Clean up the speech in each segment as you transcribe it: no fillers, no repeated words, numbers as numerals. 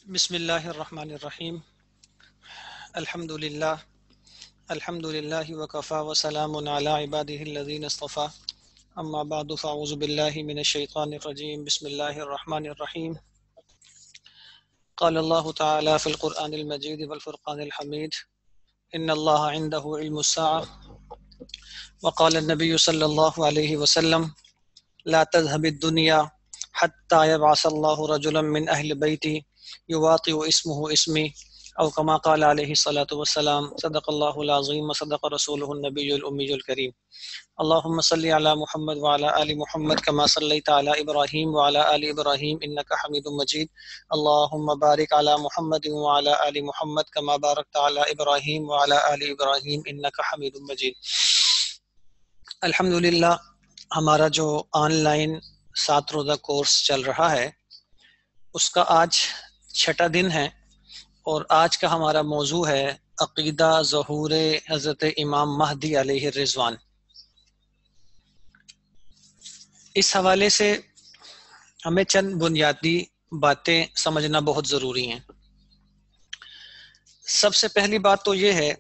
بسم اللہ الرحمن الرحیم الحمد للہ وکفا وسلام علی عبادہ الذین اصطفى اما بعد فاعوذ باللہ من الشیطان الرجیم بسم اللہ الرحمن الرحیم قال اللہ تعالی فی القرآن المجید والفرقان الحمید ان اللہ عنده علم الساعة وقال النبی صلی اللہ علیہ وسلم لا تذهب الدنيا حتى يبعث الله رجلا من اہل بیتی یواطئ اسمه اسمی او کما قال علیہ الصلاۃ والسلام صدق اللہ العظیم وصدق رسولہ النبی الامی الکریم اللہم صلی علی محمد وعلی آل محمد کما صلیت علی ابراہیم وعلی آل ابراہیم انک حمید مجید اللہم بارک علی محمد وعلی آل محمد کما بارکت علی ابراہیم وعلی آل ابراہیم انک حمید مجید۔ الحمدللہ ہمارا جو آن لائن 7 روزہ کورس چل رہا ہے اس کا آج 6واں دن ہے، اور آج کا ہمارا موضوع ہے عقیدہ ظہور حضرت امام مہدی علیہ الرضوان۔ اس حوالے سے ہمیں چند بنیادی باتیں سمجھنا بہت ضروری ہیں۔ سب سے پہلی بات تو یہ ہے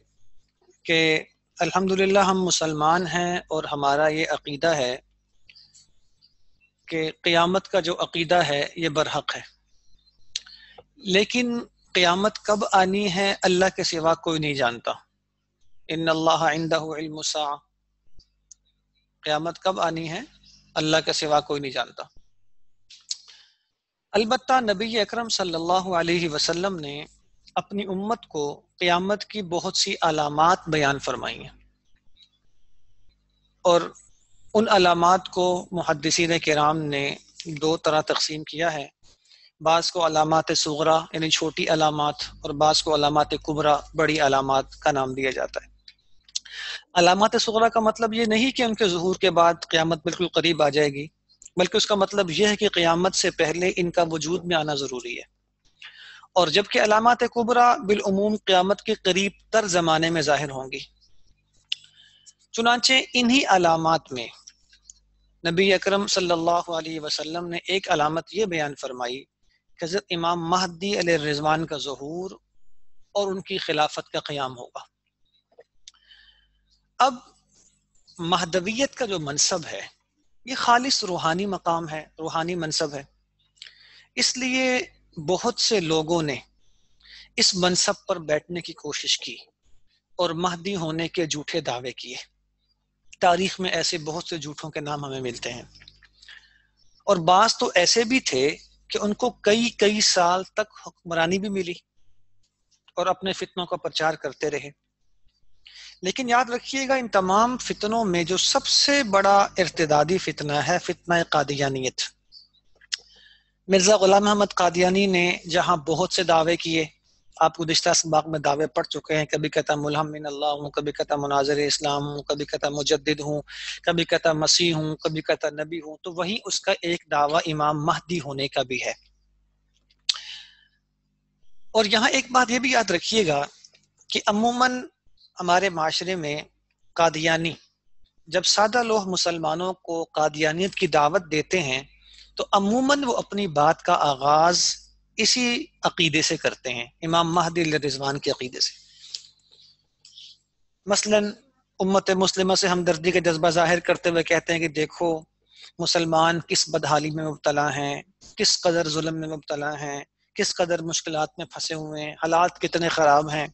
کہ الحمدللہ ہم مسلمان ہیں اور ہمارا یہ عقیدہ ہے کہ قیامت کا جو عقیدہ ہے یہ برحق ہے، لیکن قیامت کب آنی ہے اللہ کے سوا کوئی نہیں جانتا۔ ان اللہ عندہ علم الساعہ، قیامت کب آنی ہے اللہ کے سوا کوئی نہیں جانتا۔ البتہ نبی اکرم صلی اللہ علیہ وسلم نے اپنی امت کو قیامت کی بہت سی علامات بیان فرمائی ہیں، اور ان علامات کو محدثین کرام نے 2 طرح تقسیم کیا ہے۔ بعض کو علامات صغرا یعنی چھوٹی علامات، اور بعض کو علامات کبرا بڑی علامات کا نام دیا جاتا ہے۔ علامات صغرا کا مطلب یہ نہیں کہ ان کے ظہور کے بعد قیامت بالکل قریب آ جائے گی، بلکہ اس کا مطلب یہ ہے کہ قیامت سے پہلے ان کا وجود میں آنا ضروری ہے۔ اور جبکہ علامات کبرا بالعموم قیامت کے قریب تر زمانے میں ظاہر ہوں گی۔ چنانچہ انہی علامات میں نبی اکرم صلی اللہ علیہ وسلم نے ایک علامت یہ بیان فرمائی کہ حضرت امام مہدی علیہ الرضوان کا ظہور اور ان کی خلافت کا قیام ہوگا۔ اب مہدویت کا جو منصب ہے یہ خالص روحانی مقام ہے، روحانی منصب ہے، اس لیے بہت سے لوگوں نے اس منصب پر بیٹھنے کی کوشش کی اور مہدی ہونے کے جھوٹے دعوے کیے۔ تاریخ میں ایسے بہت سے جھوٹوں کے نام ہمیں ملتے ہیں، اور بعض تو ایسے بھی تھے کہ ان کو کئی سال تک حکمرانی بھی ملی اور اپنے فتنوں کا پرچار کرتے رہے۔ لیکن یاد رکھیے گا ان تمام فتنوں میں جو سب سے بڑا ارتدادی فتنہ ہے فتنہ قادیانیت۔ مرزا غلام احمد قادیانی نے جہاں بہت سے دعوے کیے، آپ گزشتہ اسباق میں دعوے پڑھ چکے ہیں، کبھی کہتا ملہم من اللہ ہوں، کبھی کہتا مناظر اسلام ہوں، کبھی کہتا مجدد ہوں، کبھی کہتا مسیح ہوں، کبھی کہتا نبی ہوں، تو وہی اس کا ایک دعویٰ امام مہدی ہونے کا بھی ہے۔ اور یہاں ایک بات یہ بھی یاد رکھیے گا کہ عموماً ہمارے معاشرے میں قادیانی جب سادہ لوگ مسلمانوں کو قادیانیت کی دعوت دیتے ہیں تو عموماً وہ اپنی بات کا آغاز اسی عقیدے سے کرتے ہیں، امام مہدی علیہ الرضوان کے عقیدے سے۔ مثلا امت مسلمہ سے ہمدردی کا جذبہ ظاہر کرتے ہوئے کہتے ہیں کہ دیکھو مسلمان کس بدحالی میں مبتلا ہیں، کس قدر ظلم میں مبتلا ہیں، کس قدر مشکلات میں پھنسے ہوئے ہیں، حالات کتنے خراب ہیں،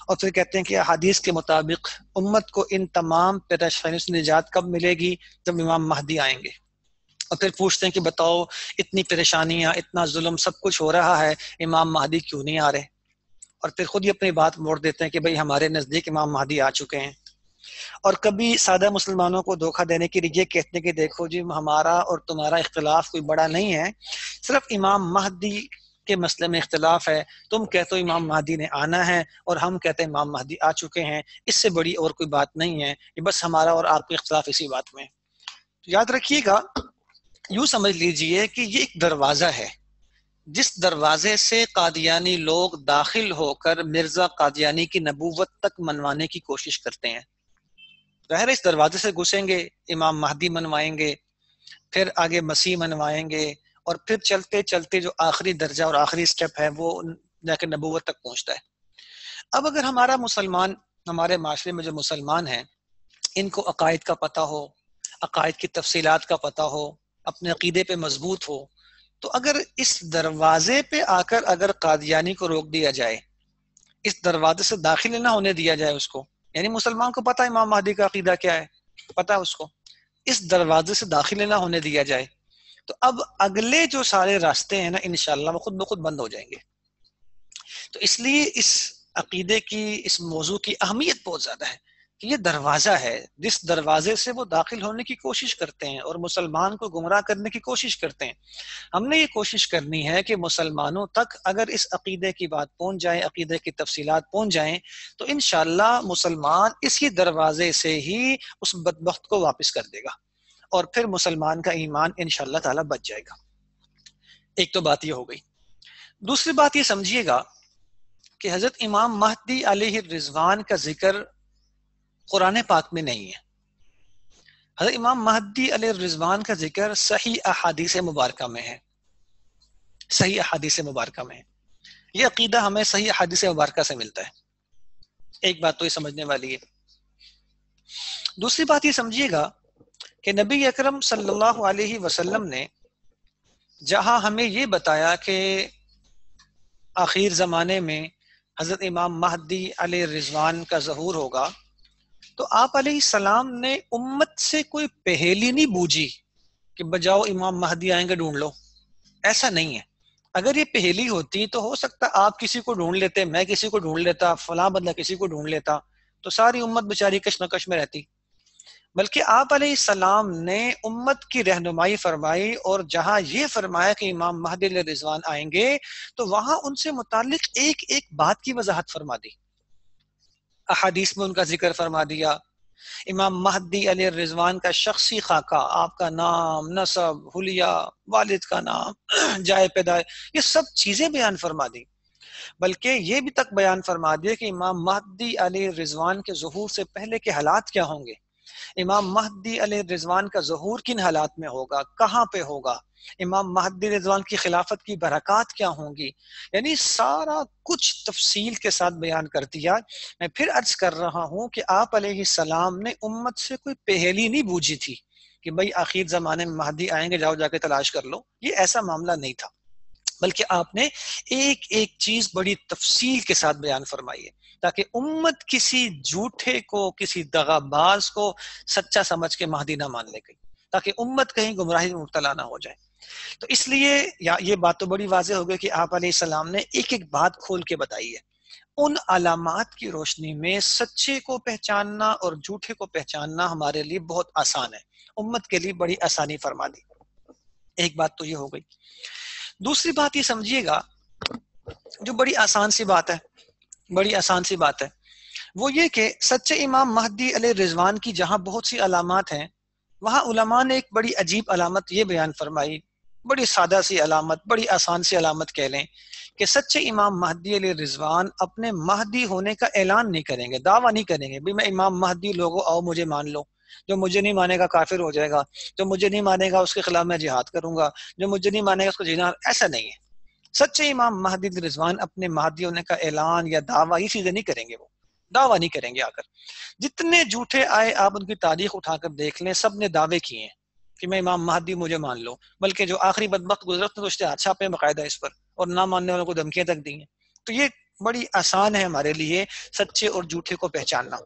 اور پھر کہتے ہیں کہ احادیث کے مطابق امت کو ان تمام پریشانیوں سے نجات کب ملے گی؟ جب امام مہدی آئیں گے۔ اور پھر پوچھتے ہیں کہ بتاؤ اتنی پریشانیاں، اتنا ظلم، سب کچھ ہو رہا ہے، امام مہدی کیوں نہیں آ رہے؟ اور پھر خود ہی اپنی بات موڑ دیتے ہیں کہ بھئی ہمارے نزدیک امام مہدی آ چکے ہیں۔ اور کبھی سادہ مسلمانوں کو دھوکہ دینے کے لیے یہ کہتے ہیں کہ دیکھو جی ہمارا اور تمہارا اختلاف کوئی بڑا نہیں ہے، صرف امام مہدی کے مسئلے میں اختلاف ہے، تم کہتے ہو امام مہدی نے آنا ہے اور ہم کہتے ہیں امام مہدی آ چکے ہیں، اس سے بڑی اور کوئی بات نہیں ہے، یہ بس ہمارا اور آپ کا اختلاف اسی بات میں۔ یاد رکھیے گا، یوں سمجھ لیجئے کہ یہ ایک دروازہ ہے جس دروازے سے قادیانی لوگ داخل ہو کر مرزا قادیانی کی نبوت تک منوانے کی کوشش کرتے ہیں۔ ظاہر اس دروازے سے گھسیں گے، امام مہدی منوائیں گے، پھر آگے مسیح منوائیں گے، اور پھر چلتے چلتے جو آخری درجہ اور آخری سٹیپ ہے وہ جا کے نبوت تک پہنچتا ہے۔ اب اگر ہمارے معاشرے میں جو مسلمان ہیں ان کو عقائد کا پتہ ہو، عقائد کی تفصیلات کا پتہ ہو، اپنے عقیدے پہ مضبوط ہو، تو اگر اس دروازے پہ آ کر اگر قادیانی کو روک دیا جائے، اس دروازے سے داخل نہ ہونے دیا جائے اس کو، یعنی مسلمان کو پتہ امام مہدی کا عقیدہ کیا ہے، پتہ اس کو، اس دروازے سے داخل نہ ہونے دیا جائے، تو اب اگلے جو سارے راستے ہیں نا انشاءاللہ وہ خود بخود بند ہو جائیں گے۔ تو اس لیے اس عقیدے کی، اس موضوع کی اہمیت بہت زیادہ ہے کہ یہ دروازہ ہے جس دروازے سے وہ داخل ہونے کی کوشش کرتے ہیں اور مسلمان کو گمراہ کرنے کی کوشش کرتے ہیں۔ ہم نے یہ کوشش کرنی ہے کہ مسلمانوں تک اگر اس عقیدے کی بات پہنچ جائے، عقیدے کی تفصیلات پہنچ جائیں، تو انشاءاللہ مسلمان اسی دروازے سے ہی اس بدبخت کو واپس کر دے گا اور پھر مسلمان کا ایمان انشاءاللہ تعالی بچ جائے گا۔ ایک تو بات یہ ہو گئی۔ دوسری بات یہ سمجھیے گا کہ حضرت امام مہدی علیہ الرضوان کا ذکر قرآن پاک میں نہیں ہے۔ حضرت امام مہدی علیہ الرضوان کا ذکر صحیح احادیث مبارکہ میں ہے، صحیح احادیث مبارکہ میں ہے۔ یہ عقیدہ ہمیں صحیح احادیث مبارکہ سے ملتا ہے۔ ایک بات تو یہ سمجھنے والی ہے۔ دوسری بات یہ سمجھیے گا کہ نبی اکرم صلی اللہ علیہ وسلم نے جہاں ہمیں یہ بتایا کہ آخر زمانے میں حضرت امام مہدی علیہ الرضوان کا ظہور ہوگا، تو آپ علیہ السلام نے امت سے کوئی پہیلی نہیں بوجھی کہ بجاؤ امام مہدی آئیں گے ڈھونڈ لو، ایسا نہیں ہے۔ اگر یہ پہیلی ہوتی تو ہو سکتا آپ کسی کو ڈھونڈ لیتے، میں کسی کو ڈھونڈ لیتا، فلاں بندہ کسی کو ڈھونڈ لیتا، تو ساری امت بیچاری کشمکش میں رہتی۔ بلکہ آپ علیہ السلام نے امت کی رہنمائی فرمائی اور جہاں یہ فرمایا کہ امام مہدی علیہ الرضوان آئیں گے تو وہاں ان سے متعلق ایک ایک بات کی وضاحت فرما دی، احادیث میں ان کا ذکر فرما دیا، امام مہدی علیہ الرضوان کا شخصی خاکہ، آپ کا نام، نسب، حلیہ، والد کا نام، جائے پیدائش، یہ سب چیزیں بیان فرما دی۔ بلکہ یہ بھی تک بیان فرما دیا کہ امام مہدی علیہ الرضوان کے ظہور سے پہلے کے حالات کیا ہوں گے، امام مہدی علیہ الرضوان کا ظہور کن حالات میں ہوگا، کہاں پہ ہوگا، امام مہدی علیہ الرضوان کی خلافت کی برکات کیا ہوں گی، یعنی سارا کچھ تفصیل کے ساتھ بیان کر دیا۔ میں پھر عرض کر رہا ہوں کہ آپ علیہ السلام نے امت سے کوئی پہیلی نہیں بوجھی تھی کہ بھئی آخر زمانے میں مہدی آئیں گے، جاؤ جا کے تلاش کر لو، یہ ایسا معاملہ نہیں تھا، بلکہ آپ نے ایک ایک چیز بڑی تفصیل کے ساتھ بیان فرمائی ہے تاکہ امت کسی جھوٹے کو، کسی دغا باز کو سچا سمجھ کے مہدی نہ مان لے گئی، تاکہ امت کہیں گمراہی میں مبتلا نہ ہو جائے۔ تو اس لیے یہ بات تو بڑی واضح ہو گئی کہ آپ علیہ السلام نے ایک ایک بات کھول کے بتائی ہے۔ ان علامات کی روشنی میں سچے کو پہچاننا اور جھوٹے کو پہچاننا ہمارے لیے بہت آسان ہے، امت کے لیے بڑی آسانی فرما دی۔ ایک بات تو یہ ہو گئی۔ دوسری بات یہ سمجھیے گا جو بڑی آسان سی بات ہے، بڑی آسان سی بات ہے، وہ یہ کہ سچے امام مہدی علیہ الرضوان کی جہاں بہت سی علامات ہیں، وہاں علماء نے ایک بڑی عجیب علامت یہ بیان فرمائی، بڑی سادہ سی علامت، بڑی آسان سی علامت کہہ لیں کہ سچے امام مہدی علیہ الرضوان اپنے مہدی ہونے کا اعلان نہیں کریں گے، دعویٰ نہیں کریں گے، میں امام مہدی، لوگو آؤ مجھے مان لو، جو مجھے نہیں مانے گا کافر ہو جائے گا، جو مجھے نہیں مانے گا اس کے خلاف میں جہاد کروں گا، جو مجھے نہیں مانے گا اس کو جہاد، ایسا نہیں ہے۔ سچے امام مہدی علیہ الرضوان اپنے مہدی ہونے کا اعلان یا دعویٰ یہ چیزیں نہیں کریں گے، وہ دعویٰ نہیں کریں گے۔ آ کر جتنے جھوٹے آئے آپ ان کی تاریخ اٹھا کر دیکھ لیں، سب نے دعوے کیے ہیں کہ میں امام مہدی، مجھے مان لو، بلکہ جو آخری بدبخت گزرت تو اشتہار چھاپے باقاعدہ اس پر، اور نہ ماننے والوں کو دھمکیاں تک دی ہیں۔ تو یہ بڑی آسان ہے ہمارے لیے سچے اور جھوٹے کو پہچاننا۔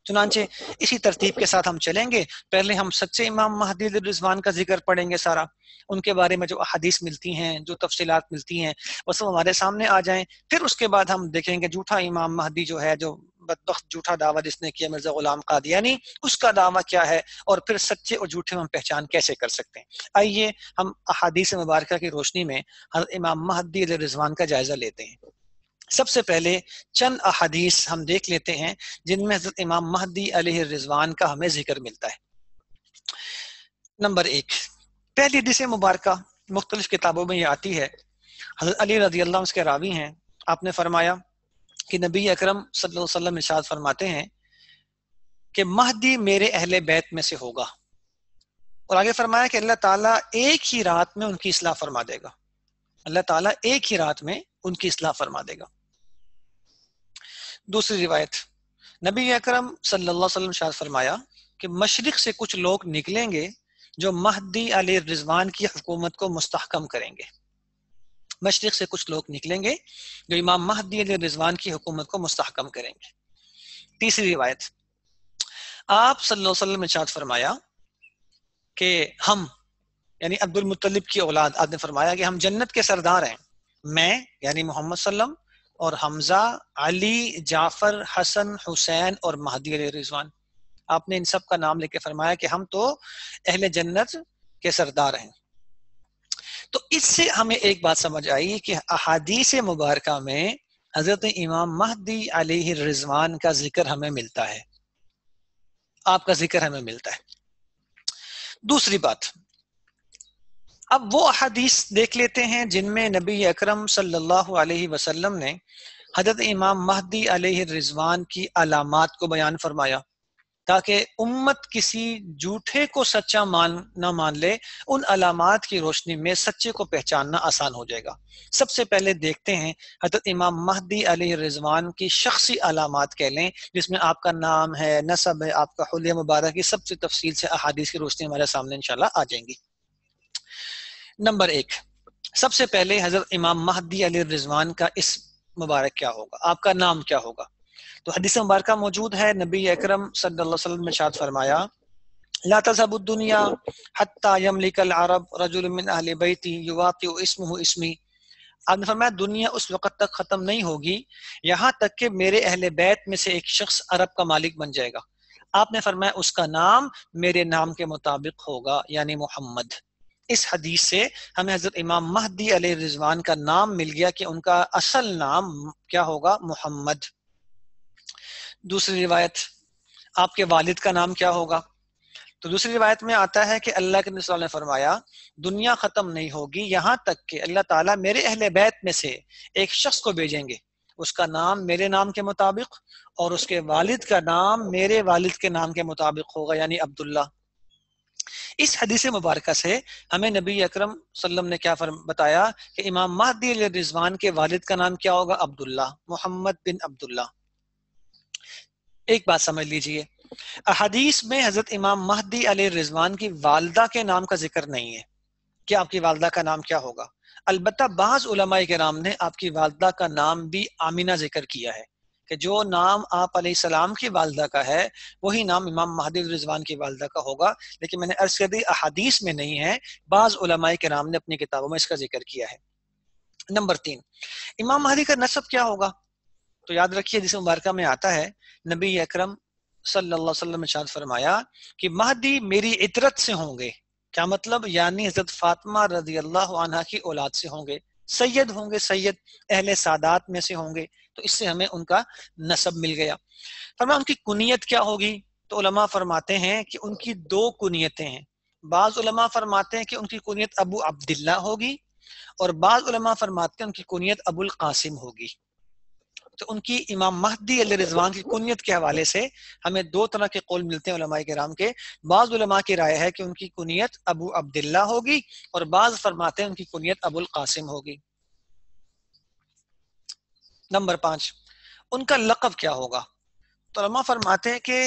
چنانچہ اسی ترتیب کے ساتھ ہم چلیں گے، پہلے ہم سچے امام مہدی علیہ الرضوان کا ذکر پڑھیں گے، سارا ان کے بارے میں جو احادیث ملتی ہیں، جو تفصیلات ملتی ہیں وہ سب ہمارے سامنے آ جائیں۔ پھر اس کے بعد ہم دیکھیں گے جھوٹا امام مہدی جو ہے، جو بدبخت جھوٹا دعویٰ جس نے کیا مرزا غلام قادیانی، اس کا دعویٰ کیا ہے، اور پھر سچے اور جھوٹے میں ہم پہچان کیسے کر سکتے ہیں۔ آئیے ہم احادیث مبارکہ کی روشنی میں حضرت امام مہدی علیہ الرضوان کا جائزہ لیتے ہیں۔ سب سے پہلے چند احادیث ہم دیکھ لیتے ہیں جن میں حضرت امام مہدی علیہ الرضوان کا ہمیں ذکر ملتا ہے۔ نمبر 1، پہلی حدیث مبارکہ مختلف کتابوں میں یہ آتی ہے، حضرت علی رضی اللہ عنہ اس کے راوی ہیں، آپ نے فرمایا کہ نبی اکرم صلی اللہ علیہ وسلم ارشاد فرماتے ہیں کہ مہدی میرے اہل بیت میں سے ہوگا، اور آگے فرمایا کہ اللہ تعالیٰ ایک ہی رات میں ان کی اصلاح فرما دے گا. اللہ تعالیٰ ایک ہی رات میں ان کی اصلاح فرما دے گا. دوسری روایت، نبی اکرم صلی اللہ علیہ وسلم شاید فرمایا کہ مشرق سے کچھ لوگ نکلیں گے جو مہدی علیہ الرضوان کی حکومت کو مستحکم کریں گے. مشرق سے کچھ لوگ نکلیں گے جو امام مہدی علیہ الرضوان کی حکومت کو مستحکم کریں گے. تیسری روایت، آپ صلی اللہ علیہ وسلم نے ارشاد فرمایا کہ ہم یعنی عبد المطلب کی اولاد، آپ نے فرمایا کہ ہم جنت کے سردار ہیں، میں یعنی محمد صلی اللہ علیہ وسلم اور حمزہ، علی، جعفر، حسن، حسین اور مہدی علیہ الرضوان. آپ نے ان سب کا نام لے کے فرمایا کہ ہم تو اہل جنت کے سردار ہیں. تو اس سے ہمیں ایک بات سمجھ آئی کہ احادیث مبارکہ میں حضرت امام مہدی علیہ الرضوان کا ذکر ہمیں ملتا ہے، آپ کا ذکر ہمیں ملتا ہے. دوسری بات، اب وہ احادیث دیکھ لیتے ہیں جن میں نبی اکرم صلی اللہ علیہ وسلم نے حضرت امام مہدی علیہ الرضوان کی علامات کو بیان فرمایا تاکہ امت کسی جھوٹے کو سچا نہ مان لے. ان علامات کی روشنی میں سچے کو پہچاننا آسان ہو جائے گا. سب سے پہلے دیکھتے ہیں حضرت امام مہدی علیہ الرضوان کی شخصی علامات کہہ لیں، جس میں آپ کا نام ہے، نسب ہے، آپ کا حلیہ مبارک، کی سب سے تفصیل سے احادیث کی روشنی ہمارے سامنے انشاءاللہ آ جائیں گی. نمبر 1، سب سے پہلے حضرت امام مہدی علیہ الرضوان کا اسم مبارک کیا ہوگا، آپ کا نام کیا ہوگا. تو حدیث مبارکہ موجود ہے، نبی اکرم صلی اللہ علیہ وسلم نے ارشاد فرمایا لا تذهب الدنيا حتى يملك العرب رجل من اهل بيتي يواطئ اسمه اسمي. آپ نے فرمایا دنیا اس وقت تک ختم نہیں ہوگی یہاں تک کہ میرے اہل بیت میں سے ایک شخص عرب کا مالک بن جائے گا. آپ نے فرمایا اس کا نام میرے نام کے مطابق ہوگا یعنی محمد. اس حدیث سے ہمیں حضرت امام مہدی علیہ الرضوان کا نام مل گیا کہ ان کا اصل نام کیا ہوگا، محمد. دوسری روایت، آپ کے والد کا نام کیا ہوگا. تو دوسری روایت میں آتا ہے کہ اللہ کے نبی صلی اللہ علیہ وسلم نے فرمایا دنیا ختم نہیں ہوگی یہاں تک کہ اللہ تعالیٰ میرے اہل بیت میں سے ایک شخص کو بھیجیں گے، اس کا نام میرے نام کے مطابق اور اس کے والد کا نام میرے والد کے نام کے مطابق ہوگا یعنی عبداللہ. اس حدیث مبارکہ سے ہمیں نبی اکرم صلی اللہ علیہ وسلم نے کیا بتایا کہ امام مہدی علیہ الرضوان کے والد کا نام کیا ہوگا، عبداللہ، محمد بن عبداللہ. ایک بات سمجھ لیجئے، احادیث میں حضرت امام مہدی علیہ الرضوان کی والدہ کے نام کا ذکر نہیں ہے کہ آپ کی والدہ کا نام کیا ہوگا. البتہ بعض علماء کرام نے آپ کی والدہ کا نام بھی آمینہ ذکر کیا ہے کہ جو نام آپ علیہ السلام کی والدہ کا ہے وہی نام امام مہدی علیہ الرضوان کی والدہ کا ہوگا. لیکن میں نے عرض کر دی احادیث میں نہیں ہے، بعض علماء کرام نے اپنی کتابوں میں اس کا ذکر کیا ہے. نمبر 3، امام مہدی کا نسب کیا ہوگا. تو یاد رکھیے جس مبارکہ میں آتا ہے نبی اکرم صلی اللہ علیہ وسلم نے ارشاد فرمایا کہ مہدی میری عطرت سے ہوں گے. کیا مطلب؟ یعنی حضرت فاطمہ رضی اللہ عنہا کی اولاد سے ہوں گے، سید ہوں گے، سید اہل سادات میں سے ہوں گے. تو اس سے ہمیں ان کا نسب مل گیا. فرمایا ان کی کنیت کیا ہوگی. تو علماء فرماتے ہیں کہ ان کی 2 کنیتیں ہیں. بعض علماء فرماتے ہیں کہ ان کی کنیت ابو عبداللہ ہوگی اور بعض علماء فرماتے ہیں ان کی کنیت ابو القاسم ہوگی. تو ان کی امام مہدی علیہ الرضوان کی کنیت کے حوالے سے ہمیں 2 طرح کے قول ملتے ہیں علماء کرام کے. بعض علماء کی رائے ہے کہ ان کی کنیت ابو عبداللہ ہوگی اور بعض فرماتے ہیں ان کی کنیت ابو القاسم ہوگی. نمبر 5، ان کا لقب کیا ہوگا. تو علماء فرماتے ہیں کہ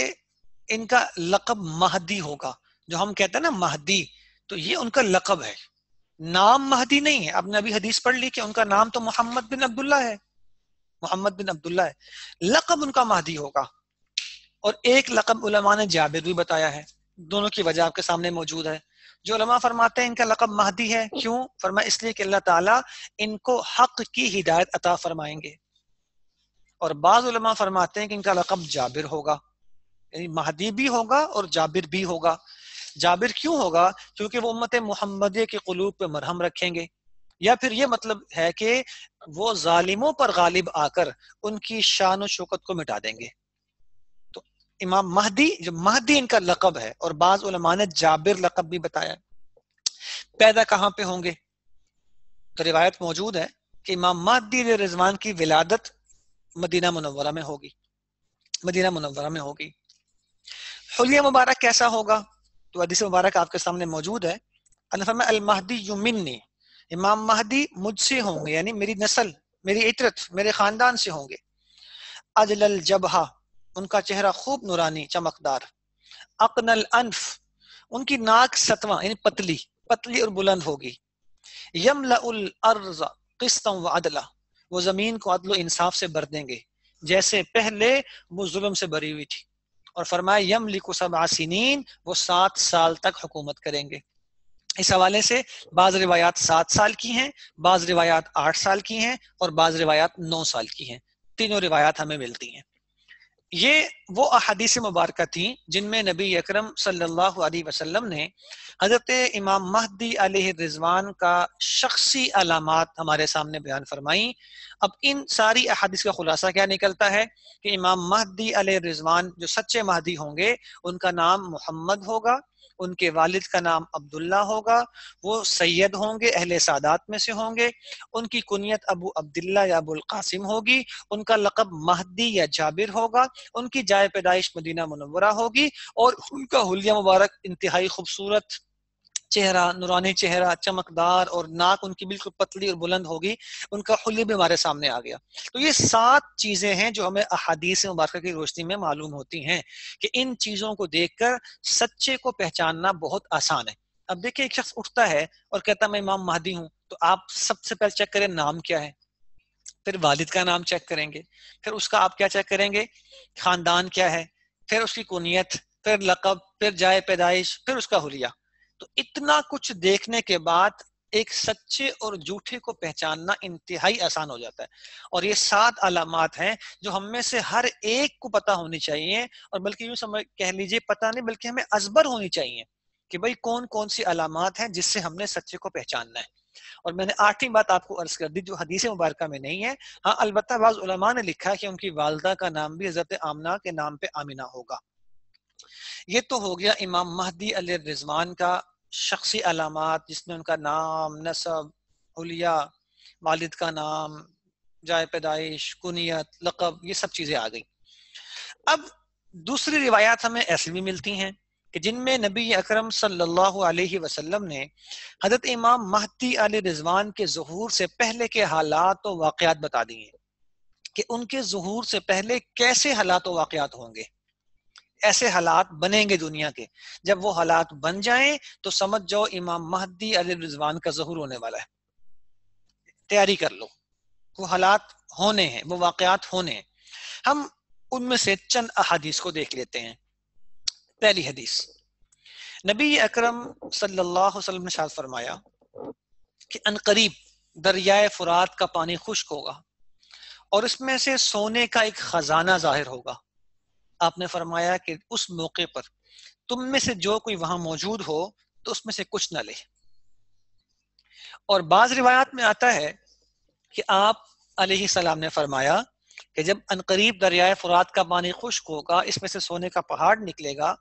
ان کا لقب مہدی ہوگا. جو ہم کہتے ہیں نا مہدی، تو یہ ان کا لقب ہے، نام مہدی نہیں ہے. آپ نے ابھی حدیث پڑھ لی کہ ان کا نام تو محمد بن عبداللہ ہے، محمد بن عبداللہ ہے، لقب ان کا مہدی ہوگا. اور ایک لقب علماء نے جابر بھی بتایا ہے. دونوں کی وجہ آپ کے سامنے موجود ہے. جو علماء فرماتے ہیں ان کا لقب مہدی ہے، کیوں؟ فرمایا اس لیے کہ اللہ تعالیٰ ان کو حق کی ہدایت عطا فرمائیں گے. اور بعض علماء فرماتے ہیں کہ ان کا لقب جابر ہوگا، یعنی مہدی بھی ہوگا اور جابر بھی ہوگا. جابر کیوں ہوگا؟ کیونکہ وہ امت محمدیہ کے قلوب پہ مرہم رکھیں گے. یا پھر یہ مطلب ہے کہ وہ ظالموں پر غالب آ کر ان کی شان و شوکت کو مٹا دیں گے. تو امام مہدی، جو مہدی ان کا لقب ہے، اور بعض علماء نے جابر لقب بھی بتایا. پیدا کہاں پہ ہوں گے؟ تو روایت موجود ہے کہ امام مہدی علیہ الرضوان کی ولادت مدینہ منورہ میں ہوگی، مدینہ منورہ میں ہوگی. حلیہ مبارک کیسا ہوگا؟ تو حدیث مبارک آپ کے سامنے موجود ہے. اللہ فرمایا المہدی منی، امام مہدی مجھ سے ہوں گے، یعنی میری نسل، میری عطرت، میرے خاندان سے ہوں گے. اجل الجبہہ، ان کا چہرہ خوب نورانی چمکدار. اقن الانف، ان کی ناک ستواں یعنی پتلی پتلی اور بلند ہوگی. یملأ الارض قسطا وعدلا، وہ زمین کو عدل و انصاف سے بھر دیں گے جیسے پہلے وہ ظلم سے بری ہوئی تھی. اور فرمایا یملک 7 سنین، وہ 7 سال تک حکومت کریں گے. اس حوالے سے بعض روایات 7 سال کی ہیں، بعض روایات 8 سال کی ہیں، اور بعض روایات 9 سال کی ہیں. تینوں روایات ہمیں ملتی ہیں. یہ وہ احادیث مبارکہ تھیں جن میں نبی اکرم صلی اللہ علیہ وسلم نے حضرت امام مہدی علیہ الرضوان کا شخصی علامات ہمارے سامنے بیان فرمائیں. اب ان ساری احادیث کا خلاصہ کیا نکلتا ہے کہ امام مہدی علیہ الرضوان جو سچے مہدی ہوں گے ان کا نام محمد ہوگا، ان کے والد کا نام عبداللہ ہوگا، وہ سید ہوں گے، اہل سادات میں سے ہوں گے. ان کی کنیت ابو عبداللہ یا ابو القاسم ہوگی. ان کا لقب مہدی یا جابر ہوگا. ان کی جائے پیدائش مدینہ منورہ ہوگی. اور ان کا حلیہ مبارک انتہائی خوبصورت چہرہ، نورانی چہرہ، چمکدار، اور ناک ان کی بالکل پتلی اور بلند ہوگی. ان کا حلیہ بھی ہمارے سامنے آ گیا. تو یہ 7 چیزیں ہیں جو ہمیں احادیث مبارکہ کی روشنی میں معلوم ہوتی ہیں کہ ان چیزوں کو دیکھ کر سچے کو پہچاننا بہت آسان ہے. اب دیکھیں ایک شخص اٹھتا ہے اور کہتا میں امام مہدی ہوں، تو آپ سب سے پہلے چیک کریں نام کیا ہے، پھر والد کا نام چیک کریں گے، پھر اس کا آپ کیا چیک کریں گے، خاندان کیا ہے، پھر اس کی کنیت، پھر لقب، پھر جائے پیدائش، پھر اس کا حلیہ. تو اتنا کچھ دیکھنے کے بعد ایک سچے اور جھوٹے کو پہچاننا انتہائی آسان ہو جاتا ہے. اور یہ 7 علامات ہیں جو ہم میں سے ہر ایک کو پتہ ہونی چاہیے، اور بلکہ یوں سمجھ کہہ لیجئے پتہ نہیں بلکہ ہمیں ازبر ہونی چاہیے کہ بھئی کون کون سی علامات ہیں جس سے ہم نے سچے کو پہچاننا ہے. اور میں نے 8ویں بات آپ کو عرض کر دی جو حدیث مبارکہ میں نہیں ہے. ہاں البتہ بعض علماء نے لکھا کہ ان کی والدہ کا نام بھی حضرت آمنہ کے نام پہ آمنہ ہوگا. یہ تو ہو گیا امام مہدی علیہ الرضوان کا شخصی علامات، جس میں ان کا نام، نسب، حلیہ، والد کا نام، جائے پیدائش، کنیت، لقب، یہ سب چیزیں آ گئی. اب دوسری روایات ہمیں ایسی بھی ملتی ہیں کہ جن میں نبی اکرم صلی اللہ علیہ وسلم نے حضرت امام مہدی علیہ رضوان کے ظہور سے پہلے کے حالات و واقعات بتا دیے کہ ان کے ظہور سے پہلے کیسے حالات و واقعات ہوں گے. ایسے حالات بنیں گے دنیا کے، جب وہ حالات بن جائیں تو سمجھ جاؤ امام مہدی علیہ رضوان کا ظہور ہونے والا ہے. تیاری کر لو، وہ حالات ہونے ہیں، وہ واقعات ہونے ہیں. ہم ان میں سے چند احادیث کو دیکھ لیتے ہیں. پہلی حدیث، نبی اکرم صلی اللہ علیہ وسلم نے ارشاد فرمایا کہ عنقریب دریائے فرات کا پانی خشک ہوگا اور اس میں سے سونے کا ایک خزانہ ظاہر ہوگا. آپ نے فرمایا کہ اس موقع پر تم میں سے جو کوئی وہاں موجود ہو تو اس میں سے کچھ نہ لے. اور بعض روایات میں آتا ہے کہ آپ علیہ السلام نے فرمایا کہ جب عنقریب دریائے فرات کا پانی خشک ہوگا، اس میں سے سونے کا پہاڑ نکلے گا،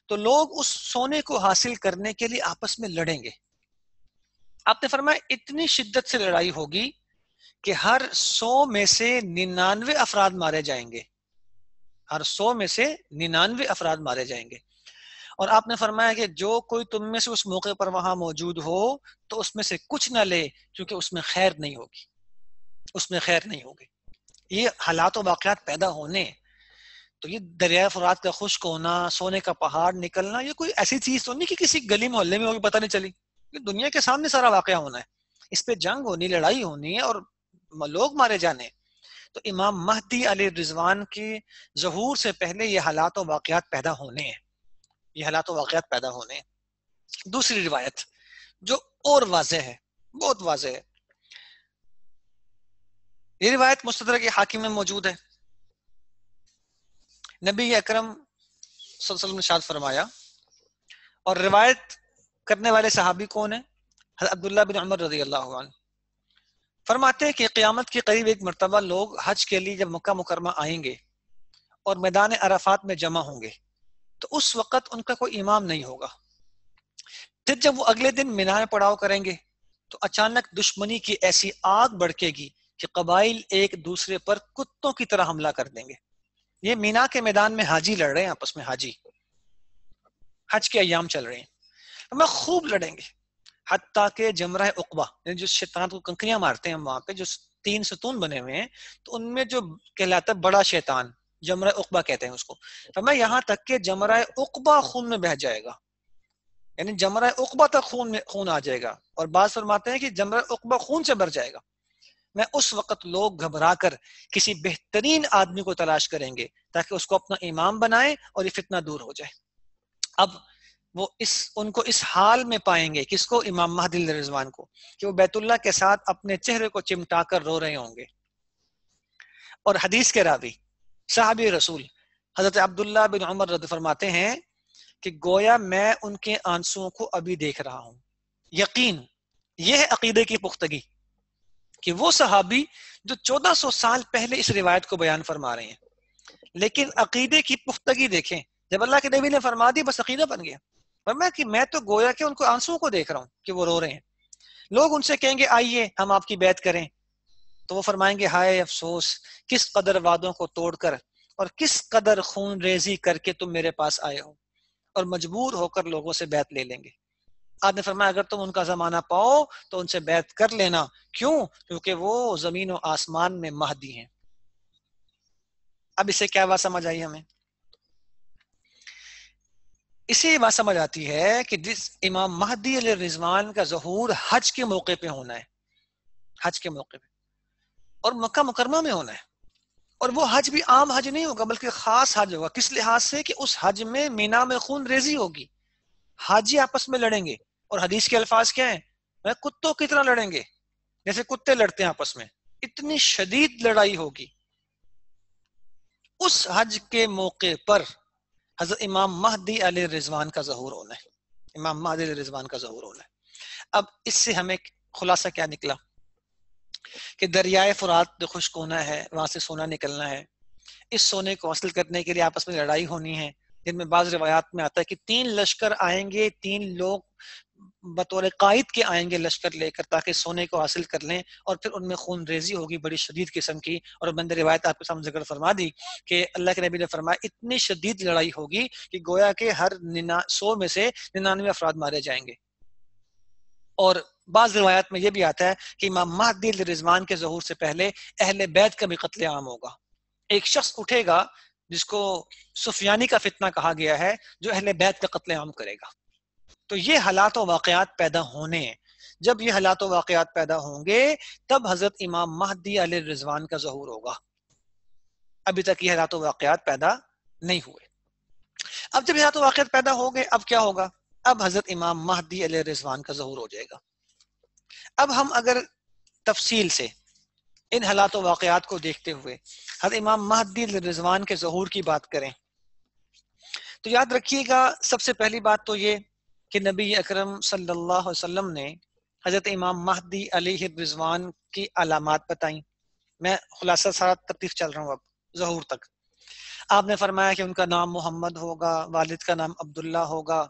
تو لوگ اس سونے کو حاصل کرنے کے لیے آپس میں لڑیں گے. آپ نے فرمایا اتنی شدت سے لڑائی ہوگی کہ ہر 100 میں سے 99 افراد مارے جائیں گے. ہر 100 میں سے 99 افراد مارے جائیں گے. اور آپ نے فرمایا کہ جو کوئی تم میں سے اس موقع پر وہاں موجود ہو تو اس میں سے کچھ نہ لے، کیونکہ اس میں خیر نہیں ہوگی، اس میں خیر نہیں ہوگی. یہ حالات و واقعات پیدا ہونے، تو یہ دریائے فرات کا خشک ہونا، سونے کا پہاڑ نکلنا، یہ کوئی ایسی چیز تو نہیں کہ کسی گلی محلے میں ہوگی پتہ نہیں چلی. یہ دنیا کے سامنے سارا واقعہ ہونا ہے، اس پہ جنگ ہونی، لڑائی ہونی ہے اور لوگ مارے جانے. تو امام مہدی علیہ رضوان کی ظہور سے پہلے یہ حالات و واقعات پیدا ہونے ہیں، یہ حالات و واقعات پیدا ہونے ہیں. دوسری روایت جو اور واضح ہے، بہت واضح ہے، یہ روایت مستدرک حاکم میں موجود ہے. نبی اکرم صلی اللہ علیہ وسلم نے ارشاد فرمایا، اور روایت کرنے والے صحابی کون ہیں؟ حضرت عبداللہ بن عمر رضی اللہ عنہ فرماتے ہیں کہ قیامت کے قریب ایک مرتبہ لوگ حج کے لیے جب مکہ مکرمہ آئیں گے اور میدان عرفات میں جمع ہوں گے تو اس وقت ان کا کوئی امام نہیں ہوگا. پھر جب وہ اگلے دن مینا میں پڑاؤ کریں گے تو اچانک دشمنی کی ایسی آگ بڑکے گی کہ قبائل ایک دوسرے پر کتوں کی طرح حملہ کر دیں گے. یہ مینا کے میدان میں حاجی لڑ رہے ہیں آپس میں، حج کے ایام چل رہے ہیں، میں خوب لڑیں گے حتیٰ کہ جمرہ عقبہ، یعنی جو شیطان کو کنکریاں مارتے ہیں وہاں پہ جو 3 ستون بنے ہوئے ہیں، تو ان میں جو کہلاتا ہے بڑا شیطان، جمرہ عقبہ کہتے ہیں اس کو، فرمایا یہاں تک کہ جمرہ عقبہ خون میں بہہ جائے گا، یعنی جمرہ عقبہ تک خون آ جائے گا، اور بعض فرماتے ہیں کہ جمرہ عقبہ خون سے بھر جائے گا۔ میں اس وقت لوگ گھبرا کر کسی بہترین آدمی کو تلاش کریں گے تاکہ اس کو اپنا امام بنائیں اور یہ فتنہ دور ہو جائے۔ اب وہ ان کو اس حال میں پائیں گے، کس کو؟ امام مہدی علیہ رضوان کو، کہ وہ بیت اللہ کے ساتھ اپنے چہرے کو چمٹا کر رو رہے ہوں گے۔ اور حدیث کے راوی صحابی رسول حضرت عبداللہ بن عمر رضی فرماتے ہیں کہ گویا میں ان کے آنسوؤں کو ابھی دیکھ رہا ہوں۔ یقین یہ ہے عقیدے کی پختگی کہ وہ صحابی جو 1400 سال پہلے اس روایت کو بیان فرما رہے ہیں، لیکن عقیدے کی پختگی دیکھیں، جب اللہ کے نبی نے فرما دی بس عقیدہ بن گیا۔ فرمایا کہ میں تو گویا کہ ان کو آنسوؤں کو دیکھ رہا ہوں کہ وہ رو رہے ہیں۔ لوگ ان سے کہیں گے آئیے ہم آپ کی بیعت کریں، تو وہ فرمائیں گے ہائے افسوس، کس قدر وعدوں کو توڑ کر اور کس قدر خون ریزی کر کے تم میرے پاس آئے ہو، اور مجبور ہو کر لوگوں سے بیعت لے لیں گے۔ آپ نے فرمایا اگر تم ان کا زمانہ پاؤ تو ان سے بیعت کر لینا، کیوں؟ کیونکہ وہ زمین و آسمان میں مہدی ہیں۔ اب اسے کیا بات سمجھ آئی ہمیں؟ اسی بات سمجھ آتی ہے کہ جس امام مہدی علیہ رضوان کا ظہور حج کے موقع پہ ہونا ہے، حج کے موقع پہ، اور مکہ مکرمہ میں ہونا ہے، اور وہ حج بھی عام حج نہیں ہوگا بلکہ خاص حج ہوگا۔ کس لحاظ سے؟ کہ اس حج میں مینا میں خون ریزی ہوگی، حاجی آپس میں لڑیں گے، اور حدیث کے الفاظ کیا ہیں؟ کتوں کی طرح لڑیں گے، جیسے کتے لڑتے ہیں آپس میں، اتنی شدید لڑائی ہوگی۔ اس حج کے موقع پر حضرت امام مہدی علیہ رضوان کا ظہور ہونا ہے، امام مہدی علیہ رضوان کا ظہور ہونا ہے۔ اب اس سے ہمیں خلاصہ کیا نکلا؟ کہ دریائے فرات جو خشک ہونا ہے، وہاں سے سونا نکلنا ہے، اس سونے کو حاصل کرنے کے لیے آپس میں لڑائی ہونی ہے، جن میں بعض روایات میں آتا ہے کہ 3 لشکر آئیں گے، 3 لوگ بطور قائد کے آئیں گے لشکر لے کر تاکہ سونے کو حاصل کر لیں، اور پھر ان میں خون ریزی ہوگی بڑی شدید قسم کی۔ اور بند روایت آپ کے سامنے ذکر فرما دی کہ اللہ کے نبی نے فرمایا اتنی شدید لڑائی ہوگی کہ گویا کہ ہر 100 میں سے 99 افراد مارے جائیں گے۔ اور بعض روایات میں یہ بھی آتا ہے کہ امام مہدی علیہ رضوان کے ظہور سے پہلے اہل بیت کا بھی قتل عام ہوگا۔ ایک شخص اٹھے گا جس کو سفیانی کا فتنہ کہا گیا ہے، جو اہل بیت کا قتل عام کرے گا۔ تو یہ حالات و واقعات پیدا ہونے ہیں۔ جب یہ حالات و واقعات پیدا ہوں گے تب حضرت امام مہدی علیہ رضوان کا ظہور ہوگا۔ ابھی تک یہ حالات و واقعات پیدا نہیں ہوئے۔ اب جب حالات و واقعات پیدا ہو گئے اب کیا ہوگا؟ اب حضرت امام مہدی علیہ رضوان کا ظہور ہو جائے گا۔ اب ہم اگر تفصیل سے ان حالات و واقعات کو دیکھتے ہوئے حضرت امام مہدی علیہ رضوان کے ظہور کی بات کریں تو یاد رکھیے گا، سب سے پہلی بات تو یہ کہ نبی اکرم صلی اللہ علیہ وسلم نے حضرت امام مہدی علیہ رضوان کی علامات بتائیں۔ میں خلاصہ سارا ترتیب چل رہا ہوں اب ظہور تک۔ آپ نے فرمایا کہ ان کا نام محمد ہوگا، والد کا نام عبداللہ ہوگا،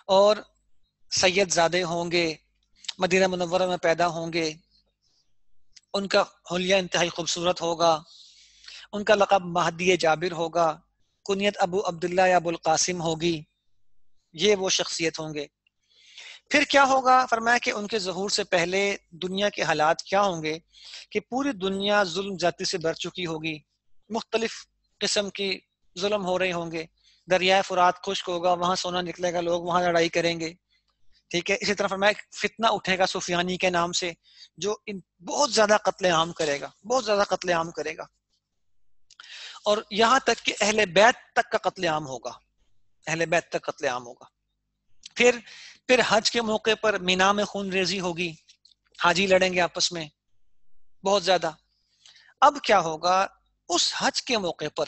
اور سید زادے ہوں گے، مدینہ منورہ میں پیدا ہوں گے، ان کا حلیہ انتہائی خوبصورت ہوگا، ان کا لقب مہدی جابر ہوگا، کنیت ابو عبداللہ یا ابو القاسم ہوگی، یہ وہ شخصیت ہوں گے۔ پھر کیا ہوگا؟ فرمایا کہ ان کے ظہور سے پہلے دنیا کے حالات کیا ہوں گے کہ پوری دنیا ظلم جاتی سے بھر چکی ہوگی، مختلف قسم کی ظلم ہو رہے ہوں گے، دریائے فرات خشک ہوگا، وہاں سونا نکلے گا، لوگ وہاں لڑائی کریں گے، ٹھیک ہے۔ اسی طرح فرمایا فتنہ اٹھے گا سفیانی کے نام سے، جو بہت زیادہ قتل عام کرے گا، بہت زیادہ قتل عام کرے گا، اور یہاں تک کہ اہل بیت تک کا قتل عام ہوگا، اہل بیت تک قتل عام ہوگا۔ پھر حج کے موقع پر مینا میں خون ریزی ہوگی، حاجی لڑیں گے آپس میں بہت زیادہ۔ اب کیا ہوگا؟ اس حج کے موقع پر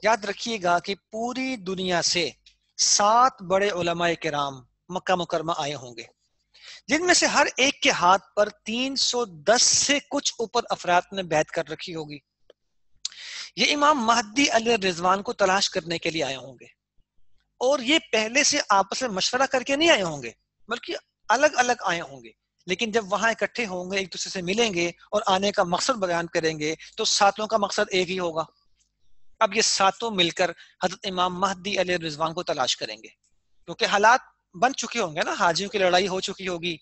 یاد رکھیے گا کہ پوری دنیا سے 7 بڑے علماء کرام مکہ مکرمہ آئے ہوں گے، جن میں سے ہر ایک کے ہاتھ پر 310 سے کچھ اوپر افراد نے بیعت کر رکھی ہوگی۔ یہ امام مہدی علیہ رضوان کو تلاش کرنے کے لیے آئے ہوں گے، اور یہ پہلے سے آپس میں مشورہ کر کے نہیں آئے ہوں گے بلکہ الگ الگ آئے ہوں گے، لیکن جب وہاں اکٹھے ہوں گے ایک دوسرے سے ملیں گے اور آنے کا مقصد بیان کریں گے تو ساتھوں کا مقصد ایک ہی ہوگا، اب یہ ساتوں مل کر حضرت امام مہدی علیہ رضوان کو تلاش کریں گے، کیونکہ حالات بن چکے ہوں گے نا، حاجیوں کی لڑائی ہو چکی ہوگی،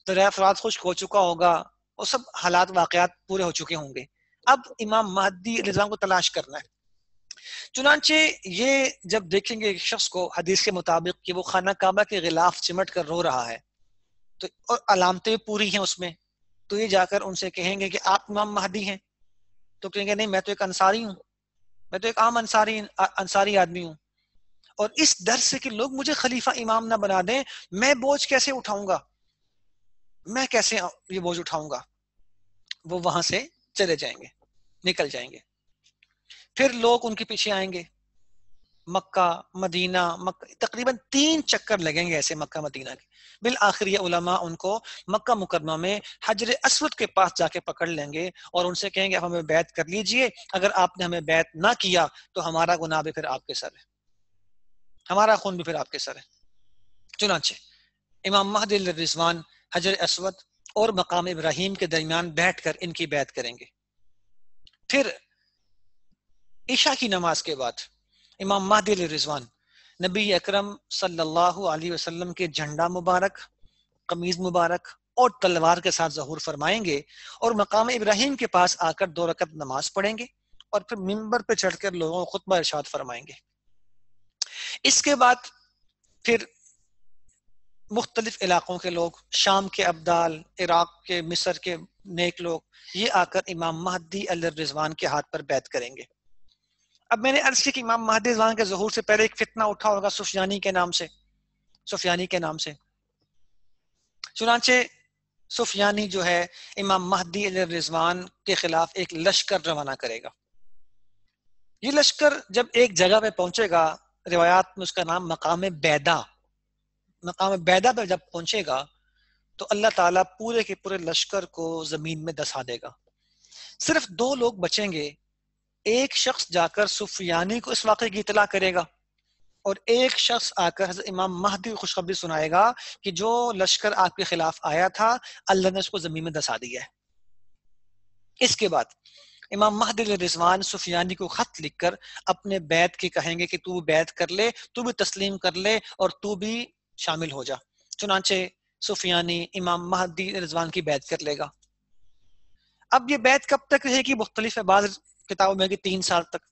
دریا فرات خشک ہو چکا ہوگا، وہ سب حالات واقعات پورے ہو چکے ہوں گے، اب امام مہدی علیہ السلام کو تلاش کرنا ہے۔ چنانچہ یہ جب دیکھیں گے ایک شخص کو حدیث کے مطابق کہ وہ خانہ کعبہ کے غلاف چمٹ کر رو رہا ہے، تو اور علامتیں پوری ہیں اس میں، تو یہ جا کر ان سے کہیں گے کہ آپ امام مہدی ہیں؟ تو کہیں گے نہیں، میں تو ایک انصاری ہوں، میں تو ایک عام انصاری آدمی ہوں، اور اس ڈر سے کہ لوگ مجھے خلیفہ امام نہ بنا دیں، میں بوجھ کیسے اٹھاؤں گا، میں کیسے یہ بوجھ اٹھاؤں گا، وہ وہاں سے چلے جائیں گے، نکل جائیں گے۔ پھر لوگ ان کے پیچھے آئیں گے، مکہ مدینہ، تقریباً 3 چکر لگیں گے ایسے مکہ مدینہ کے، بالآخر یہ علماء ان کو مکہ مکرمہ میں حجر اسود کے پاس جا کے پکڑ لیں گے اور ان سے کہیں گے آپ ہمیں بیعت کر لیجئے، اگر آپ نے ہمیں بیعت نہ کیا تو ہمارا گناہ بھی پھر آپ کے سر ہے، ہمارا خون بھی پھر آپ کے سر ہے۔ چنانچہ امام مہدی علیہ رضوان حجر اسود اور مقام ابراہیم کے درمیان بیٹھ کر ان کی بیعت کریں گے۔ پھر عشاء کی نماز کے بعد امام مہدی علیہ رضوان نبی اکرم صلی اللہ علیہ وسلم کے جھنڈا مبارک، قمیض مبارک اور تلوار کے ساتھ ظہور فرمائیں گے اور مقام ابراہیم کے پاس آ کر 2 رکعت نماز پڑھیں گے اور پھر منبر پہ چڑھ کر لوگوں کو خطبہ ارشاد فرمائیں گے۔ اس کے بعد پھر مختلف علاقوں کے لوگ، شام کے ابدال، عراق کے، مصر کے نیک لوگ، یہ آ کر امام مہدی علیہ رضوان کے ہاتھ پر بیعت کریں گے۔ اب میں نے عرض کی کہ امام مہدی رضوان کے ظہور سے پہلے ایک فتنہ اٹھا ہوگا سفیانی کے نام سے۔ چنانچہ سفیانی جو ہے امام مہدی علیہ رضوان کے خلاف ایک لشکر روانہ کرے گا۔ یہ لشکر جب ایک جگہ پہ پہنچے گا، روایات میں اس کا نام مقام بیدا پہ جب پہنچے گا تو اللہ تعالیٰ پورے کے پورے لشکر کو زمین میں دسا دے گا، صرف 2 لوگ بچیں گے، ایک شخص جا کر سفیانی کو اس واقعے کی اطلاع کرے گا اور ایک شخص آ کر حضرت امام مہدی کو خوشخبری سنائے گا کہ جو لشکر آپ کے خلاف آیا تھا اللہ نے اس کو زمین میں دسا دیا ہے۔ اس کے بعد امام مہدی علیہ رضوان سفیانی کو خط لکھ کر اپنے بیعت کی کہیں گے کہ تو بیعت کر لے، تو بھی تسلیم کر لے اور تو بھی شامل ہو جا۔ چنانچہ سفیانی امام مہدی علیہ رضوان کی بیعت کر لے گا۔ اب یہ بیعت کب تک رہے گی؟ مختلف ہے، بعض کتابوں میں کہ 3 سال تک۔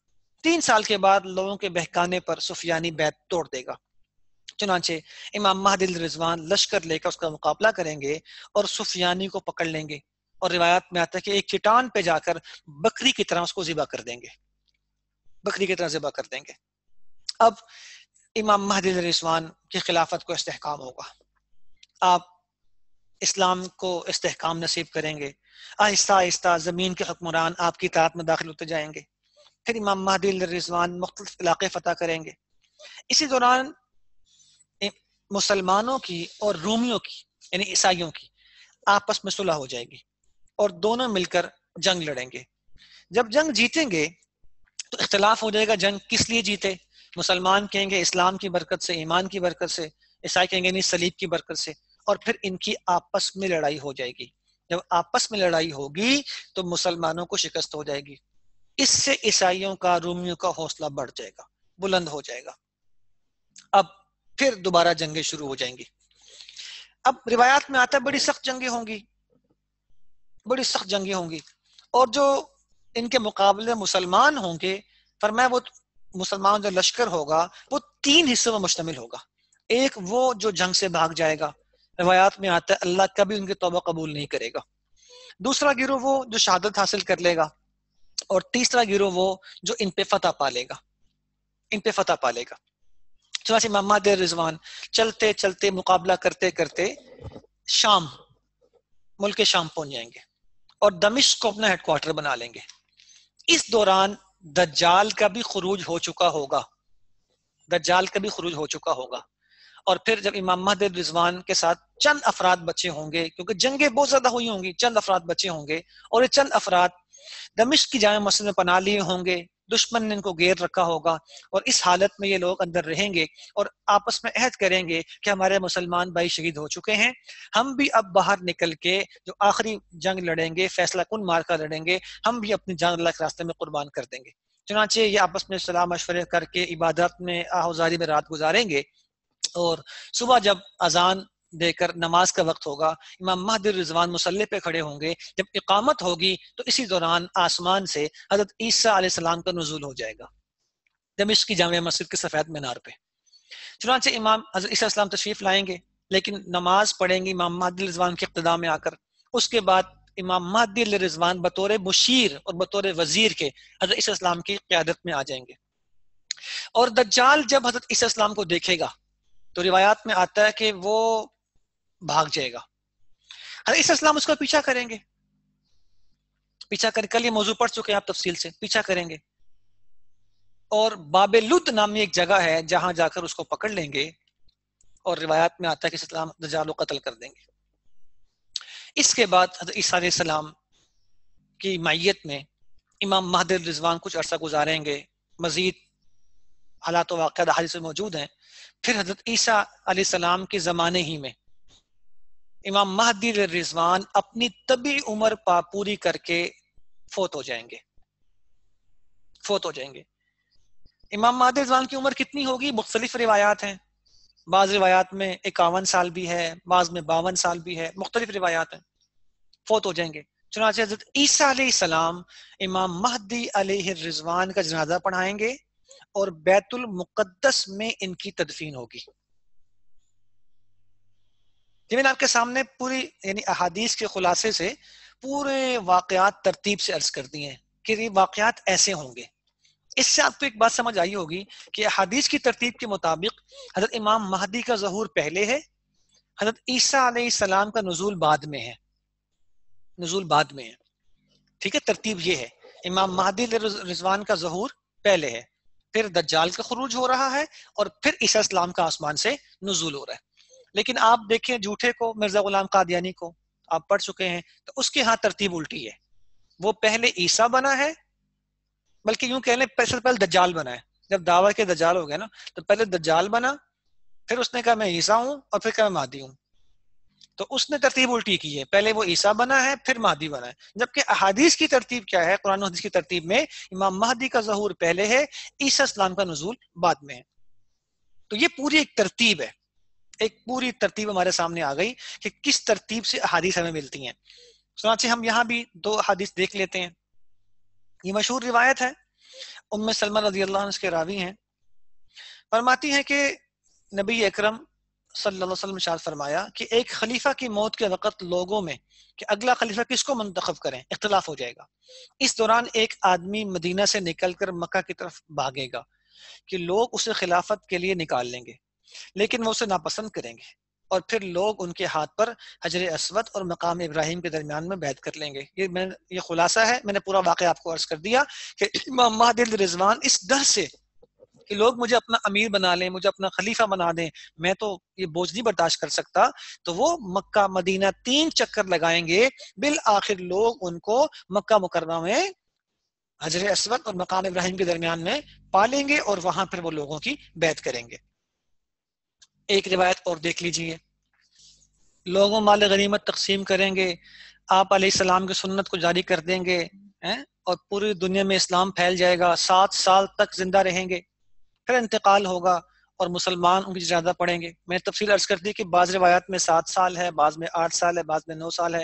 3 سال کے بعد لوگوں کے بہکانے پر سفیانی بیعت توڑ دے گا۔ چنانچہ امام مہدی علیہ رضوان لشکر لے کر اس کا مقابلہ کریں گے اور سفیانی کو پکڑ لیں گے، اور روایات میں آتا ہے کہ ایک چٹان پہ جا کر بکری کی طرح اس کو ذبح کر دیں گے، بکری کی طرح ذبح کر دیں گے۔ اب امام مہدی علیہ رضوان کی خلافت کو استحکام ہوگا، آپ اسلام کو استحکام نصیب کریں گے، آہستہ آہستہ زمین کے حکمران آپ کی اطاعت میں داخل ہوتے جائیں گے۔ پھر امام مہدی علیہ رضوان مختلف علاقے فتح کریں گے۔ اسی دوران مسلمانوں کی اور رومیوں کی یعنی عیسائیوں کی آپس میں صلح ہو جائے گی اور دونوں مل کر جنگ لڑیں گے۔ جب جنگ جیتیں گے تو اختلاف ہو جائے گا جنگ کس لیے جیتے، مسلمان کہیں گے اسلام کی برکت سے، ایمان کی برکت سے، عیسائی کہیں گے نہیں صلیب کی برکت سے، اور پھر ان کی آپس میں لڑائی ہو جائے گی۔ جب آپس میں لڑائی ہوگی تو مسلمانوں کو شکست ہو جائے گی، اس سے عیسائیوں کا، رومیوں کا حوصلہ بڑھ جائے گا، بلند ہو جائے گا۔ اب پھر دوبارہ جنگیں شروع ہو جائیں گی۔ اب روایات میں آتا ہے بڑی سخت جنگیں ہوں گی، بڑی سخت جنگیں ہوں گی، اور جو ان کے مقابلے مسلمان ہوں گے، فرمایا وہ مسلمان جو لشکر ہوگا وہ 3 حصوں میں مشتمل ہوگا۔ ایک وہ جو جنگ سے بھاگ جائے گا، روایات میں آتا ہے اللہ کبھی ان کی توبہ قبول نہیں کرے گا۔ دوسرا گروہ وہ جو شہادت حاصل کر لے گا، اور تیسرا گروہ وہ جو ان پہ فتح پالے گا۔ چنانچہ امام مہدی رضوان چلتے چلتے مقابلہ کرتے کرتے شام، ملک شام پہنچ جائیں گے اور دمشق کو اپنا ہیڈ کوارٹر بنا لیں گے۔ اس دوران دجال کا بھی خروج ہو چکا ہوگا، اور پھر جب امام مہدی رضوان کے ساتھ چند افراد بچے ہوں گے، کیونکہ جنگیں بہت زیادہ ہوئی ہوں گی، چند افراد بچے ہوں گے، اور یہ چند افراد دمشق کی جامع مسجد میں پناہ لیے ہوں گے، دشمن نے ان کو گھیر رکھا ہوگا، اور اس حالت میں یہ لوگ اندر رہیں گے اور آپس میں عہد کریں گے کہ ہمارے مسلمان بھائی شہید ہو چکے ہیں، ہم بھی اب باہر نکل کے جو آخری جنگ لڑیں گے، فیصلہ کن مارکا لڑیں گے، ہم بھی اپنی جان اللہ کے راستے میں قربان کر دیں گے۔ چنانچہ یہ آپس میں صلاح مشورے کر کے عبادت میں آہوزاری میں رات گزاریں گے، اور صبح جب اذان دے کر نماز کا وقت ہوگا، امام مہدی رضوان مصلی پہ کھڑے ہوں گے، جب اقامت ہوگی تو اسی دوران آسمان سے حضرت عیسیٰ علیہ السلام کا نزول ہو جائے گا دمشق کی جامع مسجد کے سفید مینار پہ۔ چنانچہ امام حضرت عیسیٰ علیہ السلام تشریف لائیں گے، لیکن نماز پڑھیں گے امام مہدی رضوان کے اقتداء میں آ کر۔ اس کے بعد امام مہدی رضوان بطور مشیر اور بطور وزیر کے حضرت عیسیٰ علیہ السلام کی قیادت میں آ جائیں گے، اور دجال جب حضرت عیسیٰ علیہ السلام کو دیکھے گا تو روایات میں آتا ہے کہ وہ بھاگ جائے گا۔ حضرت عیسیٰ علیہ السلام اس کا پیچھا کریں گے، پیچھا کر کل یہ موضوع پڑھ چکے ہیں آپ تفصیل سے، پیچھا کریں گے، اور باب لد نامی ایک جگہ ہے جہاں جا کر اس کو پکڑ لیں گے، اور روایات میں آتا ہے کہ اسلام دجال کو قتل کر دیں گے۔ اس کے بعد حضرت عیسیٰ علیہ السلام کی معیت میں امام مہدی رضوان کچھ عرصہ گزاریں گے، مزید حالات و واقعات حدیث میں موجود ہیں۔ پھر حضرت عیسیٰ علیہ السلام کے زمانے ہی میں امام مہدی رضوان اپنی طبی عمر پوری کر کے فوت ہو جائیں گے، فوت ہو جائیں گے۔ امام مہدی رضوان کی عمر کتنی ہوگی؟ مختلف روایات ہیں، بعض روایات میں 51 سال بھی ہے، بعض میں 52 سال بھی ہے، مختلف روایات ہیں، فوت ہو جائیں گے۔ چنانچہ حضرت عیسیٰ علیہ السلام امام مہدی علیہ الرضوان کا جنازہ پڑھائیں گے، اور بیت المقدس میں ان کی تدفین ہوگی۔ یہ میں نے آپ کے سامنے پوری یعنی احادیث کے خلاصے سے پورے واقعات ترتیب سے عرض کر دی ہیں کہ یہ واقعات ایسے ہوں گے۔ اس سے آپ کو ایک بات سمجھ آئی ہوگی کہ احادیث کی ترتیب کے مطابق حضرت امام مہدی کا ظہور پہلے ہے، حضرت عیسیٰ علیہ السلام کا نزول بعد میں ہے، نزول بعد میں ہے، ٹھیک ہے؟ ترتیب یہ ہے، امام مہدی رضوان کا ظہور پہلے ہے، پھر دجال کا خروج ہو رہا ہے، اور پھر عیسیٰ علیہ السلام کا آسمان سے نزول ہو رہا ہے۔ لیکن آپ دیکھیں جھوٹے کو، مرزا غلام قادیانی کو آپ پڑھ چکے ہیں، تو اس کے ہاں ترتیب الٹی ہے، وہ پہلے عیسیٰ بنا ہے، بلکہ یوں کہہ لیں پہلے دجال بنا ہے۔ جب دعویٰ کے دجال ہو گیا نا، تو پہلے دجال بنا، پھر اس نے کہا میں عیسیٰ ہوں، اور پھر کہا میں مہدی ہوں۔ تو اس نے ترتیب الٹی کی ہے، پہلے وہ عیسیٰ بنا ہے، پھر مہدی بنا ہے۔ جبکہ احادیث کی ترتیب کیا ہے؟ قرآن و حدیث کی ترتیب میں امام مہدی کا ظہور پہلے ہے، عیسیٰ السلام کا نزول بعد میں ہے۔ تو یہ پوری ایک ترتیب ہے، ایک پوری ترتیب ہمارے سامنے آ گئی کہ کس ترتیب سے احادیث ہمیں ملتی ہیں۔ چنانچہ ہم یہاں بھی دو احادیث دیکھ لیتے ہیں۔ یہ مشہور روایت ہے، ام سلمہ رضی اللہ عنہ اس کے راوی ہیں، فرماتی ہیں کہ نبی اکرم صلی اللہ علیہ وسلم نے ارشاد فرمایا کہ ایک خلیفہ کی موت کے وقت لوگوں میں کہ اگلا خلیفہ کس کو منتخب کریں اختلاف ہو جائے گا۔ اس دوران ایک آدمی مدینہ سے نکل کر مکہ کی طرف بھاگے گا کہ لوگ اسے خلافت کے لیے نکال لیں گے، لیکن وہ اسے ناپسند کریں گے، اور پھر لوگ ان کے ہاتھ پر حجر اسود اور مقام ابراہیم کے درمیان میں بیعت کر لیں گے۔ یہ خلاصہ ہے، میں نے پورا واقعہ آپ کو عرض کر دیا کہ امام مہدی رضوان اس ڈر سے کہ لوگ مجھے اپنا امیر بنا لیں، مجھے اپنا خلیفہ بنا دیں، میں تو یہ بوجھ نہیں برداشت کر سکتا، تو وہ مکہ مدینہ 3 چکر لگائیں گے، بالآخر لوگ ان کو مکہ مکرمہ میں حجر اسود اور مقام ابراہیم کے درمیان میں پالیں گے، اور وہاں پھر وہ لوگوں کی بیعت کریں گے۔ ایک روایت اور دیکھ لیجئے، لوگوں مال غنیمت تقسیم کریں گے، آپ علیہ السلام کی سنت کو جاری کر دیں گے، اور پوری دنیا میں اسلام پھیل جائے گا، 7 سال تک زندہ رہیں گے، پھر انتقال ہوگا اور مسلمان ان کی جنازہ پڑھیں گے۔ میں نے تفصیل عرض کر دی کہ بعض روایات میں 7 سال ہے، بعض میں 8 سال ہے، بعض میں 9 سال ہے،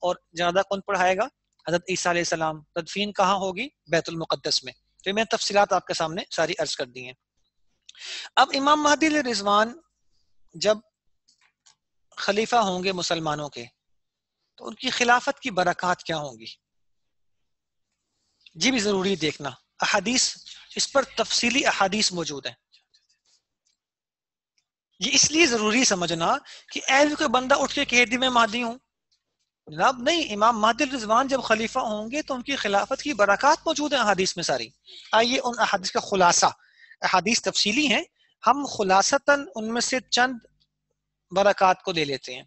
اور جنازہ کون پڑھائے گا؟ حضرت عیسیٰ علیہ السلام۔ تدفین کہاں ہوگی؟ بیت المقدس میں۔ تو میں تفصیلات آپ کے سامنے ساری عرض کر دی ہیں۔ اب امام مہدی علیہ رضوان جب خلیفہ ہوں گے مسلمانوں کے، تو ان کی خلافت کی برکات کیا ہوں گی؟ جی بھی ضروری دیکھنا، احادیث اس پر تفصیلی احادیث موجود ہیں۔ یہ اس لیے ضروری سمجھنا کہ ایسے کوئی بندہ اٹھ کے کہہ دی میں مہدی ہوں، جناب نہیں، امام مہدی رضوان جب خلیفہ ہوں گے تو ان کی خلافت کی برکات موجود ہیں احادیث میں ساری۔ آئیے ان احادیث کا خلاصہ، احادیث تفصیلی ہیں، ہم خلاصتاً ان میں سے چند برکات کو لے لیتے ہیں۔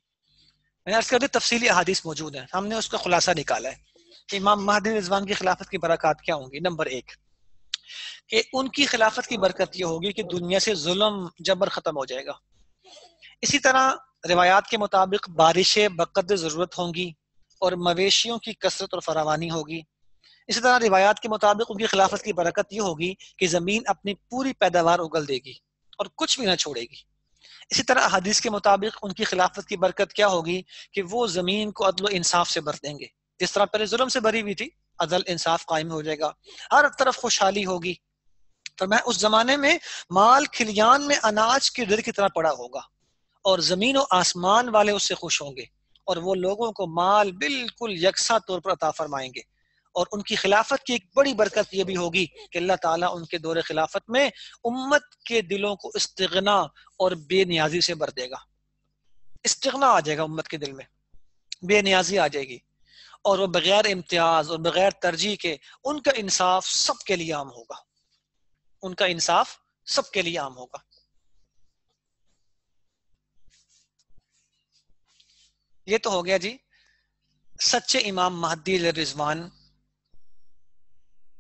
میں نے عرض کر دی تفصیلی احادیث موجود ہیں، ہم نے اس کا خلاصہ نکالا ہے کہ امام مہدی رضوان کی خلافت کی برکات کیا ہوں گی۔ نمبر 1 کہ ان کی خلافت کی برکت یہ ہوگی کہ دنیا سے ظلم جبر ختم ہو جائے گا۔ اسی طرح روایات کے مطابق بارشیں بقدر ضرورت ہوں گی، اور مویشیوں کی کثرت اور فراوانی ہوگی۔ اسی طرح روایات کے مطابق ان کی خلافت کی برکت یہ ہوگی کہ زمین اپنی پوری پیداوار اگل دے گی اور کچھ بھی نہ چھوڑے گی۔ اسی طرح حدیث کے مطابق ان کی خلافت کی برکت کیا ہوگی کہ وہ زمین کو عدل و انصاف سے بھر دیں گے، جس طرح پہلے ظلم سے بھری ہوئی تھی، عدل انصاف قائم ہو جائے گا، ہر طرف خوشحالی ہوگی۔ تو میں اس زمانے میں مال کھلیان میں اناج کے ڈر کی طرح پڑا ہوگا، اور زمین و آسمان والے اس سے خوش ہوں گے، اور وہ لوگوں کو مال بالکل یکساں طور پر عطا فرمائیں گے۔ اور ان کی خلافت کی ایک بڑی برکت یہ بھی ہوگی کہ اللہ تعالیٰ ان کے دور خلافت میں امت کے دلوں کو استغنا اور بے نیازی سے بھر دے گا۔ استغنا آ جائے گا امت کے دل میں، بے نیازی آ جائے گی، اور وہ بغیر امتیاز اور بغیر ترجیح کے ان کا انصاف سب کے لیے عام ہوگا، ان کا انصاف سب کے لیے عام ہوگا۔ یہ تو ہو گیا جی سچے امام مہدی علیہ الرضوان،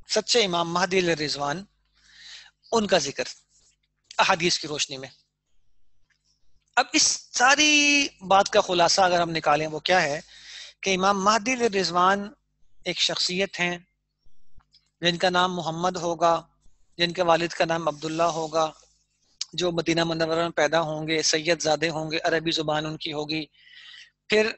سچے امام مہدی علیہ الرضوان ان کا ذکر احادیث کی روشنی میں۔ اب اس ساری بات کا خلاصہ اگر ہم نکالیں وہ کیا ہے کہ امام مہدی علیہ الرضوان ایک شخصیت ہیں جن کا نام محمد ہوگا، جن کے والد کا نام عبداللہ ہوگا، جو مدینہ منورہ میں پیدا ہوں گے، سید زادے ہوں گے، عربی زبان ان کی ہوگی۔ پھر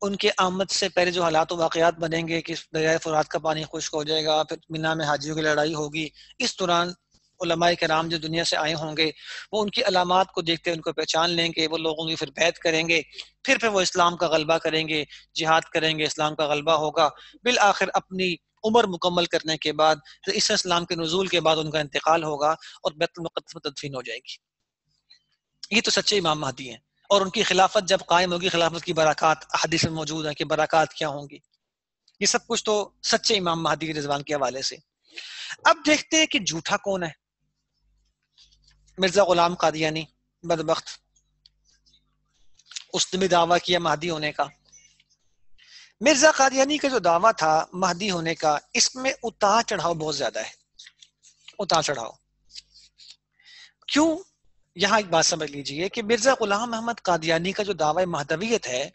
ان کے آمد سے پہلے جو حالات و واقعات بنیں گے کہ دریائے فرات کا پانی خشک ہو جائے گا، پھر مینا میں حاجیوں کی لڑائی ہوگی، اس دوران علماء کرام جو دنیا سے آئے ہوں گے وہ ان کی علامات کو دیکھتے ان کو پہچان لیں گے، وہ لوگوں کی پھر بیعت کریں گے، پھر وہ اسلام کا غلبہ کریں گے، جہاد کریں گے، اسلام کا غلبہ ہوگا، بالآخر اپنی عمر مکمل کرنے کے بعد عیسی اسلام کے نزول کے بعد ان کا انتقال ہوگا اور بیت المقدس میں تدفین ہو جائے گی۔ یہ تو سچے امام مہدی ہیں، اور ان کی خلافت جب قائم ہوگی، خلافت کی برکات احادیث میں موجود ہیں کہ برکات کیا ہوں گی۔ یہ سب کچھ تو سچے امام مہدی رضوان کے حوالے سے۔ اب دیکھتے ہیں کہ جھوٹا کون ہے۔ مرزا غلام قادیانی بدبخت، اس نے بھی دعویٰ کیا مہدی ہونے کا۔ مرزا قادیانی کا جو دعویٰ تھا مہدی ہونے کا، اس میں اتار چڑھاؤ بہت زیادہ ہے، اتار چڑھاؤ۔ کیوں؟ یہاں ایک بات سمجھ لیجئے کہ مرزا غلام محمد قادیانی کا جو دعوی مہدویت ہے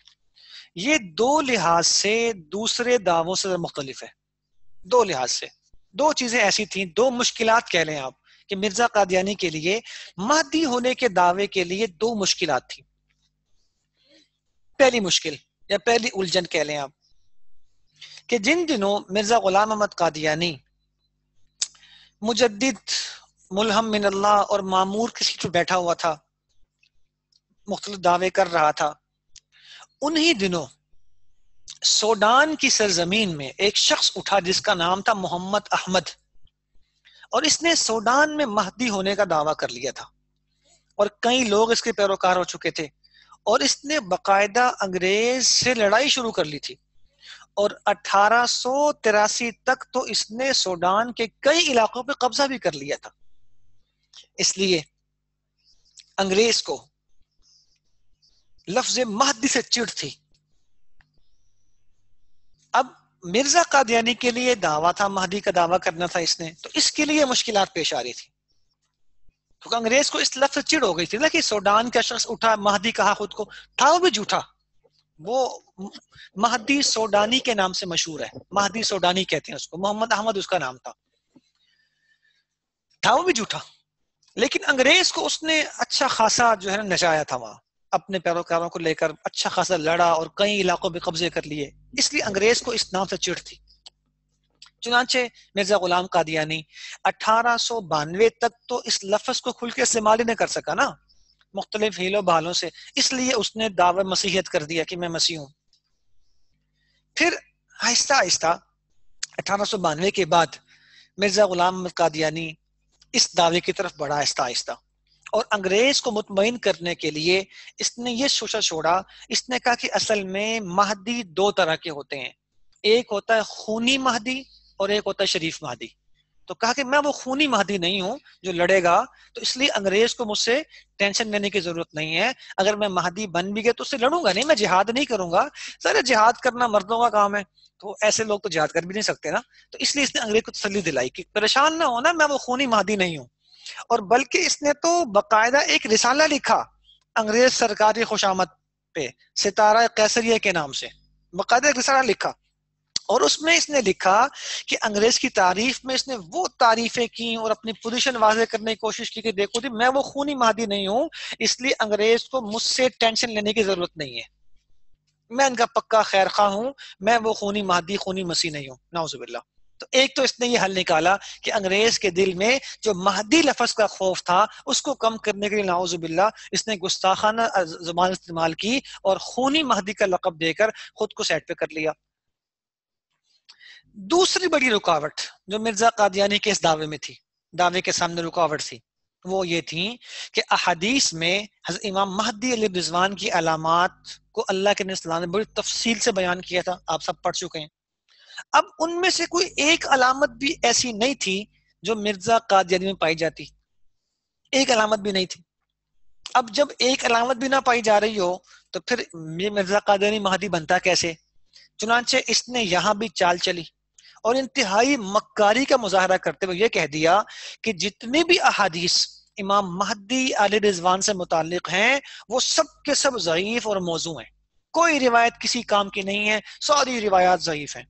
یہ دو لحاظ سے دوسرے دعووں سے مختلف ہے۔ دو لحاظ سے دو چیزیں ایسی تھیں، دو مشکلات کہہ لیں آپ کہ مرزا قادیانی کے لیے مہدی ہونے کے دعوے کے لیے دو مشکلات تھیں۔ پہلی مشکل یا پہلی الجھن کہہ لیں آپ کہ جن دنوں مرزا غلام محمد قادیانی مجدد، ملہم من اللہ اور معمور کسی پر بیٹھا ہوا تھا، مختلف دعوے کر رہا تھا، انہی دنوں سوڈان کی سرزمین میں ایک شخص اٹھا جس کا نام تھا محمد احمد، اور اس نے سوڈان میں مہدی ہونے کا دعویٰ کر لیا تھا، اور کئی لوگ اس کے پیروکار ہو چکے تھے، اور اس نے باقاعدہ انگریز سے لڑائی شروع کر لی تھی، اور 1883 تک تو اس نے سوڈان کے کئی علاقوں پہ قبضہ بھی کر لیا تھا۔ اس لیے انگریز کو لفظ مہدی سے چڑ تھی۔ اب مرزا قادیانی کے لیے دعویٰ تھا، مہدی کا دعویٰ کرنا تھا اس نے، تو اس کے لیے مشکلات پیش آ رہی تھی، کیونکہ انگریز کو اس لفظ سے چڑ ہو گئی تھی نا کہ سوڈان کا شخص اٹھا مہدی کہا خود کو، تھا وہ بھی جھوٹا، وہ مہدی سوڈانی کے نام سے مشہور ہے، مہدی سوڈانی کہتے ہیں اس کو، محمد احمد اس کا نام تھا وہ بھی جھوٹا، لیکن انگریز کو اس نے اچھا خاصا جو ہے نا نچایا تھا، وہاں اپنے پیروکاروں کو لے کر اچھا خاصا لڑا اور کئی علاقوں پہ قبضے کر لیے، اس لیے انگریز کو اس نام سے چڑ تھی۔ چنانچہ مرزا غلام قادیانی 1892 تک تو اس لفظ کو کھل کے استعمال ہی نہیں کر سکا نا، مختلف ہیلوں بہالوں سے، اس لیے اس نے دعوی مسیحیت کر دیا کہ میں مسیح ہوں۔ پھر آہستہ آہستہ 1892 کے بعد مرزا غلام قادیانی اس دعوے کی طرف بڑھا آہستہ آہستہ، اور انگریز کو مطمئن کرنے کے لیے اس نے یہ شوشہ چھوڑا، اس نے کہا کہ اصل میں مہدی دو طرح کے ہوتے ہیں، ایک ہوتا ہے خونی مہدی اور ایک ہوتا ہے شریف مہدی۔ تو کہا کہ میں وہ خونی مہدی نہیں ہوں جو لڑے گا، تو اس لیے انگریز کو مجھ سے ٹینشن لینے کی ضرورت نہیں ہے، اگر میں مہدی بن بھی گیا تو اس سے لڑوں گا نہیں، میں جہاد نہیں کروں گا، سر جہاد کرنا مردوں کا کام ہے، تو ایسے لوگ تو جہاد کر بھی نہیں سکتے نا، تو اس لیے اس نے انگریز کو تسلی دلائی کہ پریشان نہ ہونا، میں وہ خونی مہدی نہیں ہوں، اور بلکہ اس نے تو باقاعدہ ایک رسالہ لکھا انگریز سرکاری خوشامد پہ، ستارہ قیصریہ کے نام سے، باقاعدہ ایک رسالہ لکھا، اور اس میں اس نے لکھا کہ انگریز کی تعریف میں اس نے وہ تعریفیں کی اور اپنی پوزیشن واضح کرنے کی کوشش کی کہ دیکھو جی میں وہ خونی مہدی نہیں ہوں، اس لیے انگریز کو مجھ سے ٹینشن لینے کی ضرورت نہیں ہے، میں ان کا پکا خیر خواہ ہوں، میں وہ خونی مہدی خونی مسیح نہیں ہوں، نعوذ باللہ۔ تو ایک تو اس نے یہ حل نکالا کہ انگریز کے دل میں جو مہدی لفظ کا خوف تھا اس کو کم کرنے کے لیے نعوذ باللہ اس نے گستاخانہ زبان استعمال کی اور خونی مہدی کا لقب دے کر خود کو سیٹ پہ کر لیا۔ دوسری بڑی رکاوٹ جو مرزا قادیانی کے اس دعوے میں تھی، دعوے کے سامنے رکاوٹ تھی، وہ یہ تھی کہ احادیث میں حضرت امام مہدی علیہ رضوان کی علامات کو اللہ کے نبی صلی اللہ علیہ وسلم نے بڑی تفصیل سے بیان کیا تھا، آپ سب پڑھ چکے ہیں۔ اب ان میں سے کوئی ایک علامت بھی ایسی نہیں تھی جو مرزا قادیانی میں پائی جاتی، ایک علامت بھی نہیں تھی۔ اب جب ایک علامت بھی نہ پائی جا رہی ہو تو پھر مرزا قادیانی مہدی بنتا کیسے؟ چنانچہ اس نے یہاں بھی چال چلی اور انتہائی مکاری کا مظاہرہ کرتے ہوئے یہ کہہ دیا کہ جتنی بھی احادیث امام مہدی علیہ رضوان سے متعلق ہیں وہ سب کے سب ضعیف اور موضوع ہیں، کوئی روایت کسی کام کی نہیں ہے، ساری روایات ضعیف ہیں،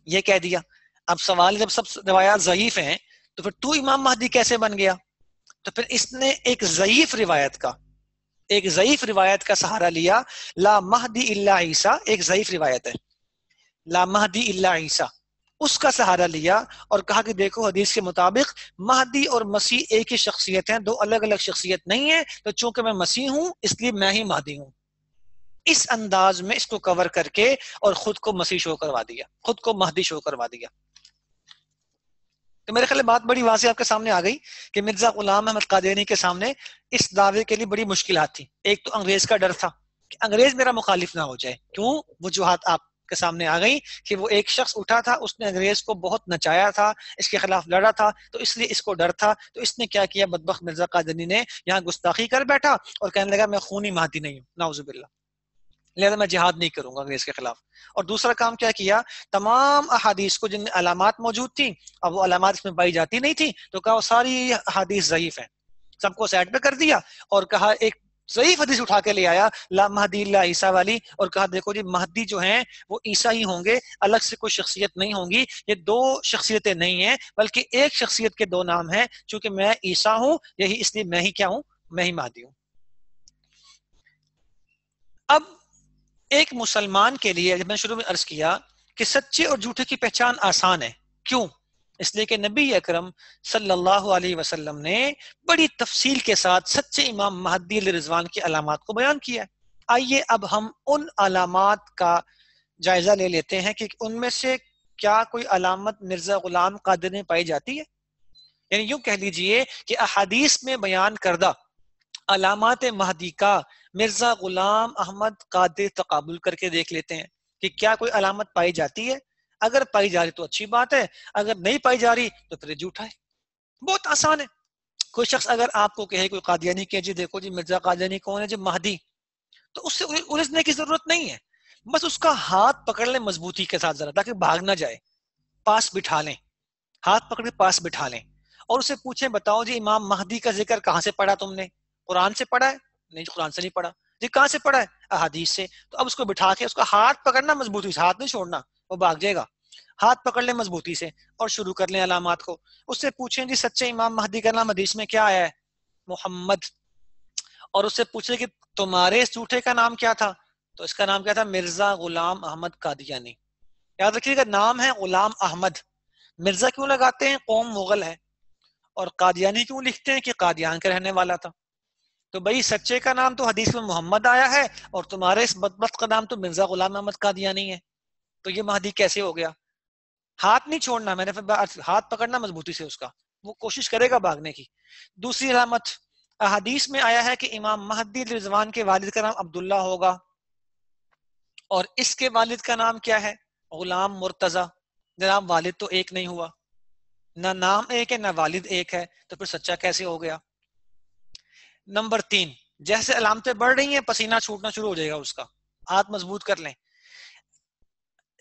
یہ کہہ دیا۔ اب سوال جب سب روایات ضعیف ہیں تو پھر تو امام مہدی کیسے بن گیا؟ تو پھر اس نے ایک ضعیف روایت کا سہارا لیا، لا مہدی الا عیسیٰ، ایک ضعیف روایت ہے لا مہدی الا عیسیٰ، اس کا سہارا لیا اور کہا کہ دیکھو حدیث کے مطابق مہدی اور مسیح ایک ہی شخصیت ہیں، دو الگ الگ شخصیت نہیں ہے، تو چونکہ میں مسیح ہوں اس لیے میں ہی مہدی ہوں۔ اس انداز میں اس کو کور کر کے اور خود کو مسیح شو کروا دیا، خود کو مہدی شو کروا دیا۔ تو میرے خیال بات بڑی واضح آپ کے سامنے آ گئی کہ مرزا غلام احمد قادیانی کے سامنے اس دعوے کے لیے بڑی مشکلات تھی۔ ایک تو انگریز کا ڈر تھا کہ انگریز میرا مخالف نہ ہو جائے، کیوں؟ وجوہات آپ کے سامنے آ گئی کہ وہ ایک شخص اٹھا تھا، اس نے انگریز کو بہت نچایا تھا، اس کے خلاف لڑا تھا، تو اس لیے اس کو ڈر تھا۔ تو اس نے کیا کیا؟ بدبخت مرزا قادیانی نے یہاں گستاخی کر بیٹھا اور کہنے لگا میں خونی مہدی نہیں ہوں، نعوذ باللہ، لہذا میں جہاد نہیں کروں گا انگریز کے خلاف۔ اور دوسرا کام کیا کیا؟ تمام احادیث کو جن میں علامات موجود تھیں، اب وہ علامات اس میں پائی جاتی نہیں تھی تو کہا وہ ساری احادیث ضعیف ہیں، سب کو سائڈ پہ کر دیا اور کہا ایک ضعیف حدیث اٹھا کے لے آیا لا مہدی الا عیسیٰ والی، اور کہا دیکھو جی مہدی جو ہیں وہ عیسیٰ ہی ہوں گے، الگ سے کوئی شخصیت نہیں ہوں گی، یہ دو شخصیتیں نہیں ہیں بلکہ ایک شخصیت کے دو نام ہیں، چونکہ میں عیسیٰ ہوں یہی اس لیے میں ہی کیا ہوں؟ میں ہی مہدی ہوں۔ اب ایک مسلمان کے لیے جب میں شروع میں عرض کیا کہ سچے اور جھوٹے کی پہچان آسان ہے، کیوں؟ اس لیے کہ نبی اکرم صلی اللہ علیہ وسلم نے بڑی تفصیل کے ساتھ سچے امام مہدی علیہ رضوان کی علامات کو بیان کیا ہے۔ آئیے اب ہم ان علامات کا جائزہ لے لیتے ہیں کہ ان میں سے کیا کوئی علامت مرزا غلام قادر میں پائی جاتی ہے؟ یعنی یوں کہہ لیجئے کہ احادیث میں بیان کردہ علامات مہدی کا مرزا غلام احمد قادر تقابل کر کے دیکھ لیتے ہیں کہ کیا کوئی علامت پائی جاتی ہے۔ اگر پائی جا رہی تو اچھی بات ہے، اگر نہیں پائی جا رہی تو پھر جھوٹا ہے۔ بہت آسان ہے، کوئی شخص اگر آپ کو کہے، کوئی قادیانی کہ جی دیکھو جی مرزا قادیانی کون ہے؟ جی مہدی، تو اس سے الجھنے کی ضرورت نہیں ہے، بس اس کا ہاتھ پکڑ لیں مضبوطی کے ساتھ ذرا، تاکہ بھاگ نہ جائے، پاس بٹھا لیں، ہاتھ پکڑ کے پاس بٹھا لیں اور اسے پوچھیں بتاؤ جی امام مہدی کا ذکر کہاں سے پڑھا تم نے؟ قرآن سے پڑھا ہے؟ نہیں قرآن سے نہیں پڑھا۔ جی کہاں سے پڑھا ہے؟ احادیث سے۔ تو اب اس کو بٹھا کے اس کا ہاتھ پکڑنا مضبوطی سے، ہاتھ نہیں چھوڑنا، وہ بھاگ جائے گا، ہاتھ پکڑ لیں مضبوطی سے اور شروع کر لیں علامات کو۔ اس سے پوچھیں جی سچے امام مہدی کا نام حدیث میں کیا آیا ہے؟ محمد۔ اور اس سے پوچھیں کہ تمہارے اس جھوٹے کا نام کیا تھا؟ تو اس کا نام کیا تھا؟ مرزا غلام احمد قادیانی۔ یاد رکھیے گا نام ہے غلام احمد، مرزا کیوں لگاتے ہیں؟ قوم مغل ہے، اور قادیانی کیوں لکھتے ہیں؟ کہ قادیان کا رہنے والا تھا۔ تو بھائی سچے کا نام تو حدیث میں محمد آیا ہے اور تمہارے اس بدبخت کا نام تو مرزا غلام احمد قادیانی ہے، تو یہ مہدی کیسے ہو گیا؟ ہاتھ نہیں چھوڑنا، میں نے ہاتھ پکڑنا مضبوطی سے اس کا، وہ کوشش کرے گا بھاغنے کی۔ دوسری علامت، احادیث میں آیا ہے کہ امام مہدی رضوان کے والد کا نام عبداللہ ہوگا، اور اس کے والد کا نام کیا ہے؟ غلام مرتضی۔ جناب والد تو ایک نہیں ہوا، نہ نام ایک ہے نہ والد ایک ہے، تو پھر سچا کیسے ہو گیا؟ نمبر 3، جیسے علامتیں بڑھ رہی ہیں پسینہ چھوٹنا شروع ہو جائے گا اس کا، ہاتھ مضبوط کر لیں۔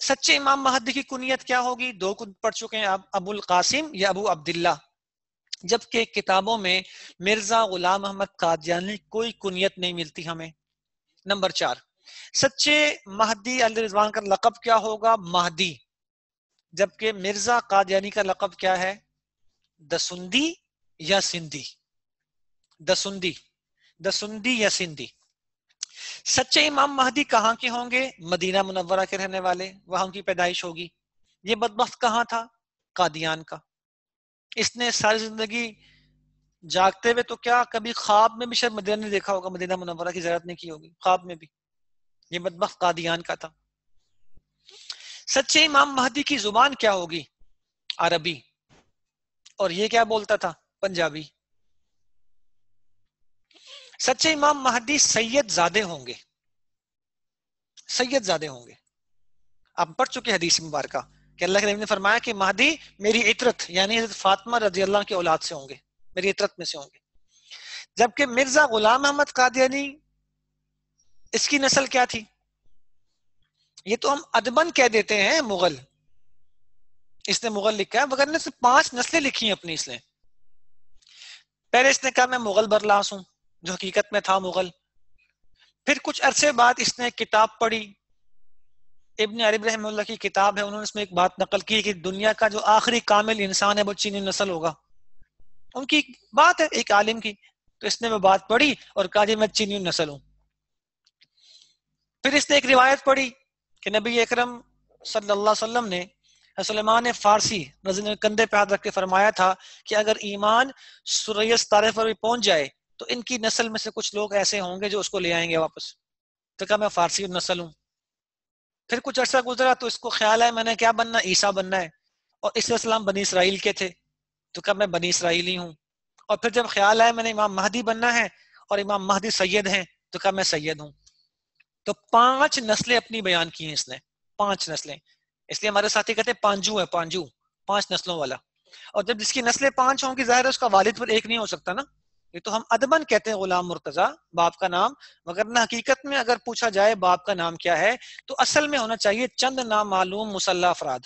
سچے امام مہدی کی کنیت کیا ہوگی؟ 2 پڑھ چکے ہیں آپ، ابو القاسم یا ابو عبداللہ، جبکہ کتابوں میں مرزا غلام احمد قادیانی کوئی کنیت نہیں ملتی ہمیں۔ نمبر 4، سچے مہدی علیہ رضوان کا لقب کیا ہوگا؟ مہدی، جبکہ مرزا قادیانی کا لقب کیا ہے؟ دسندی یا سندھی، دسندی یا سندھی۔ سچے امام مہدی کہاں کے ہوں گے؟ مدینہ منورہ کے رہنے والے، وہاں ان کی پیدائش ہوگی۔ یہ بدبخت کہاں تھا؟ قادیان کا۔ اس نے ساری زندگی جاگتے ہوئے تو کیا کبھی خواب میں بھی شاید مدینہ نہیں دیکھا ہوگا، مدینہ منورہ کی زیارت نہیں کی ہوگی خواب میں بھی۔ یہ بدبخت قادیان کا تھا۔ سچے امام مہدی کی زبان کیا ہوگی؟ عربی۔ اور یہ کیا بولتا تھا؟ پنجابی۔ سچے امام مہدی سید زادے ہوں گے، سید زادے ہوں گے۔ آپ پڑھ چکے حدیث مبارکہ کہ اللہ کے نبی نے فرمایا کہ مہدی میری عطرت یعنی حضرت فاطمہ رضی اللہ کی اولاد سے ہوں گے، میری عطرت میں سے ہوں گے۔ جبکہ مرزا غلام احمد قادیانی، اس کی نسل کیا تھی؟ یہ تو ہم ادبن کہہ دیتے ہیں مغل، اس نے مغل لکھا ہے، مگر نے صرف 5 نسلیں لکھی ہیں اپنی اس نے۔ پہلے اس نے کہا میں مغل برلاس ہوں، جو حقیقت میں تھا مغل۔ پھر کچھ عرصے بعد اس نے کتاب پڑھی، ابن عربی رحمہ اللہ کی کتاب ہے، انہوں نے اس میں ایک بات نقل کی کہ دنیا کا جو آخری کامل انسان ہے وہ چینی نسل ہوگا۔ ان کی بات ہے ایک عالم کی، تو اس نے وہ بات پڑھی اور کہا جی میں چینی نسل ہوں۔ پھر اس نے ایک روایت پڑھی کہ نبی اکرم صلی اللہ علیہ وسلم نے سلیمان فارسی کندھے پہ ہاتھ رکھ کے فرمایا تھا کہ اگر ایمان سورہ ستارے پر بھی پہنچ جائے تو ان کی نسل میں سے کچھ لوگ ایسے ہوں گے جو اس کو لے آئیں گے واپس۔ تو کہا میں فارسی نسل ہوں۔ پھر کچھ عرصہ گزرا تو اس کو خیال ہے میں نے کیا بننا، عیسیٰ بننا ہے، اور عیسیٰ علیہ السلام بنی اسرائیل کے تھے، تو کہا میں بنی اسرائیلی ہوں۔ اور پھر جب خیال آیا میں نے امام مہدی بننا ہے اور امام مہدی سید ہیں، تو کہا میں سید ہوں۔ تو 5 نسلیں اپنی بیان کی ہیں اس نے، 5 نسلیں۔ اس لیے ہمارے ساتھی کہتے ہیں پانجو ہے، پانجو 5 نسلوں والا۔ اور جب جس کی نسلیں 5 ہوں گی ظاہر ہے اس کا والد پر ایک نہیں ہو سکتا نا۔ یہ تو ہم ادبن کہتے ہیں غلام مرتضیٰ باپ کا نام، مگر نہ حقیقت میں اگر پوچھا جائے باپ کا نام کیا ہے تو اصل میں ہونا چاہیے چند نامعلوم مسلح افراد۔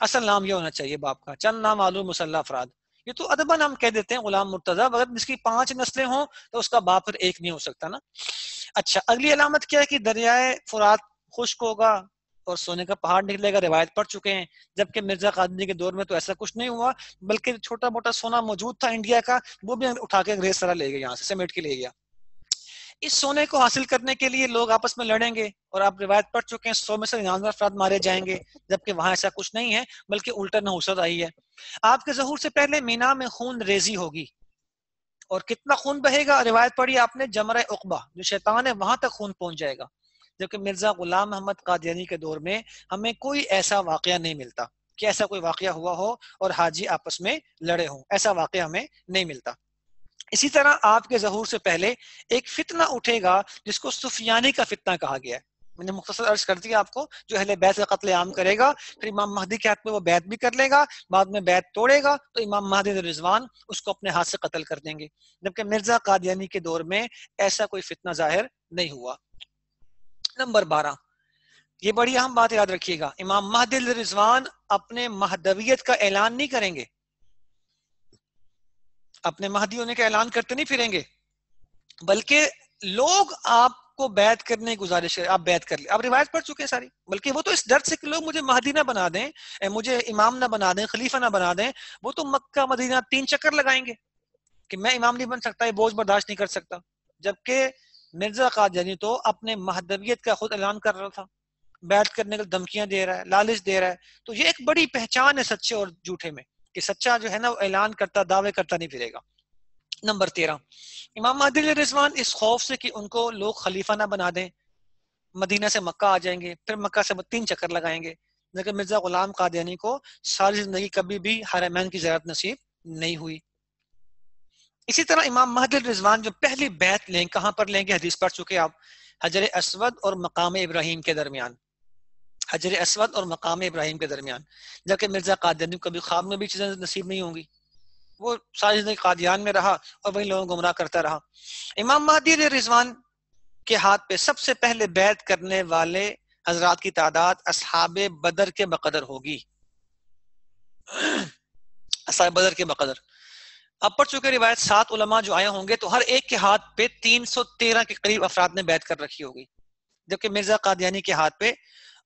اصل نام یہ ہونا چاہیے باپ کا، چند نامعلوم مسلح افراد۔ یہ تو ادبن ہم کہہ دیتے ہیں غلام مرتضیٰ، مگر جس کی 5 نسلیں ہوں تو اس کا باپ پھر ایک نہیں ہو سکتا نا۔ اچھا، اگلی علامت کیا ہے کہ دریائے فرات خشک ہوگا اور سونے کا پہاڑ نکلے گا، روایت پڑھ چکے ہیں۔ جبکہ مرزا قادیانی کے دور میں تو ایسا کچھ نہیں ہوا، بلکہ چھوٹا موٹا سونا موجود تھا انڈیا کا، وہ بھی اٹھا کے انگریز سارا لے گیا، یہاں سے سمیٹ کے لے گیا۔ اس سونے کو حاصل کرنے کے لیے لوگ آپس میں لڑیں گے، اور آپ روایت پڑھ چکے ہیں 100 میں سے 99 افراد مارے جائیں گے، جبکہ وہاں ایسا کچھ نہیں ہے، بلکہ الٹا نحوست آئی ہے۔ آپ کے ظہور سے پہلے مینا میں خون ریزی ہوگی، اور کتنا خون بہے گا؟ روایت پڑھی آپ نے جمرہ عقبہ، جو شیطان ہے وہاں تک خون پہنچ جائے گا۔ جبکہ مرزا غلام محمد قادیانی کے دور میں ہمیں کوئی ایسا واقعہ نہیں ملتا کہ ایسا کوئی واقعہ ہوا ہو اور حاجی آپس میں لڑے ہوں، ایسا واقعہ ہمیں نہیں ملتا۔ اسی طرح آپ کے ظہور سے پہلے ایک فتنہ اٹھے گا جس کو سفیانی کا فتنہ کہا گیا ہے۔ میں نے مختصر عرض کر دیا آپ کو، جو اہل بیت کا قتل عام کرے گا، پھر امام مہدی کے ہاتھ میں وہ بیعت بھی کر لے گا، بعد میں بیعت توڑے گا تو امام مہدی رضوان اس کو اپنے ہاتھ سے قتل کر دیں گے۔ جبکہ مرزا قادیانی کے دور میں ایسا کوئی فتنہ ظاہر نہیں ہوا۔ نمبر 12، یہ بڑی اہم بات یاد رکھیے گا، امام مہدی رضوان اپنے مہدویت کا اعلان نہیں کریں گے، اپنے مہدی ہونے کا اعلان کرتے نہیں پھریں گے، بلکہ لوگ آپ کو بیعت کرنے کی گزارش کرے، آپ بیعت کر لیں۔ آپ روایت پڑھ چکے ہیں ساری، بلکہ وہ تو اس ڈر سے کہ لوگ مجھے مہدی نہ بنا دیں، مجھے امام نہ بنا دیں، خلیفہ نہ بنا دیں، وہ تو مکہ مدینہ 3 چکر لگائیں گے کہ میں امام نہیں بن سکتا، یہ بوجھ برداشت نہیں کر سکتا۔ جبکہ مرزا قادیانی تو اپنے مہدویت کا خود اعلان کر رہا تھا، بیعت کرنے کی دھمکیاں دے رہا ہے، لالچ دے رہا ہے۔ تو یہ ایک بڑی پہچان ہے سچے اور جھوٹے میں، کہ سچا جو ہے نا وہ اعلان کرتا، دعوے کرتا نہیں پھرے گا۔ نمبر 13، امام مہدی رضوان اس خوف سے کہ ان کو لوگ خلیفہ نہ بنا دیں، مدینہ سے مکہ آ جائیں گے، پھر مکہ سے 3 چکر لگائیں گے۔ لیکن مرزا غلام قادیانی کو ساری زندگی کبھی بھی حرمین کی زیارت نصیب نہیں ہوئی۔ اسی طرح امام مہدی رضوان جو پہلی بیعت لیں، کہاں پر لیں گے؟ حدیث پڑھ چکے آپ، حجر اسود اور مقام ابراہیم کے درمیان، حجر اسود اور مقام ابراہیم کے درمیان۔ جبکہ مرزا قادیانی کو کبھی خواب میں بھی چیزیں نصیب نہیں ہوں گی، وہ ساری زندگی قادیان میں رہا اور وہی لوگوں کو گمراہ کرتا رہا۔ امام مہدی رضوان کے ہاتھ پہ سب سے پہلے بیعت کرنے والے حضرات کی تعداد اصحاب بدر کے بقدر ہوگی، اصحاب بدر کے بقدر۔ اب پڑھ چکے روایت 7 علماء جو آئے ہوں گے تو ہر ایک کے ہاتھ پہ 313 کے قریب افراد نے بیعت کر رکھی ہوگی، جبکہ مرزا قادیانی کے ہاتھ پہ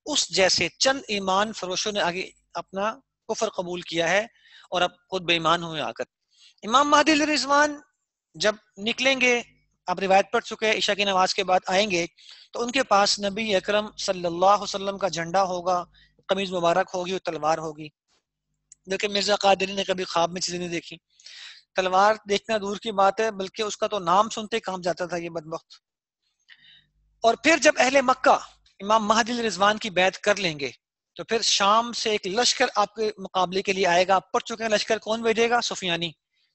اس جیسے چند ایمان فروشوں نے آگے اپنا کفر قبول کیا ہے اور اب خود بے ایمان ہوئے آ کر. امام مہدی علیہ رضوان جب نکلیں گے، اب روایت پڑھ چکے ہیں، عشاء کی نماز کے بعد آئیں گے تو ان کے پاس نبی اکرم صلی اللہ علیہ وسلم کا جھنڈا ہوگا، قمیض مبارک ہوگی اور تلوار ہوگی. لیکن مرزا قادری نے کبھی خواب میں چیزیں نہیں دیکھی، تلوار دیکھنا دور کی بات ہے، بلکہ اس کا تو نام سنتے کام جاتا تھا یہ بدبخت. اور پھر جب اہل مکہ امام مہدی علیہ رضوان کی بیعت کر لیں گے تو پھر شام سے ایک لشکر آپ کے مقابلے کے لیے آئے گا. آپ پڑھ چکے ہیں لشکر کون بھیجے گا؟ سفیانی،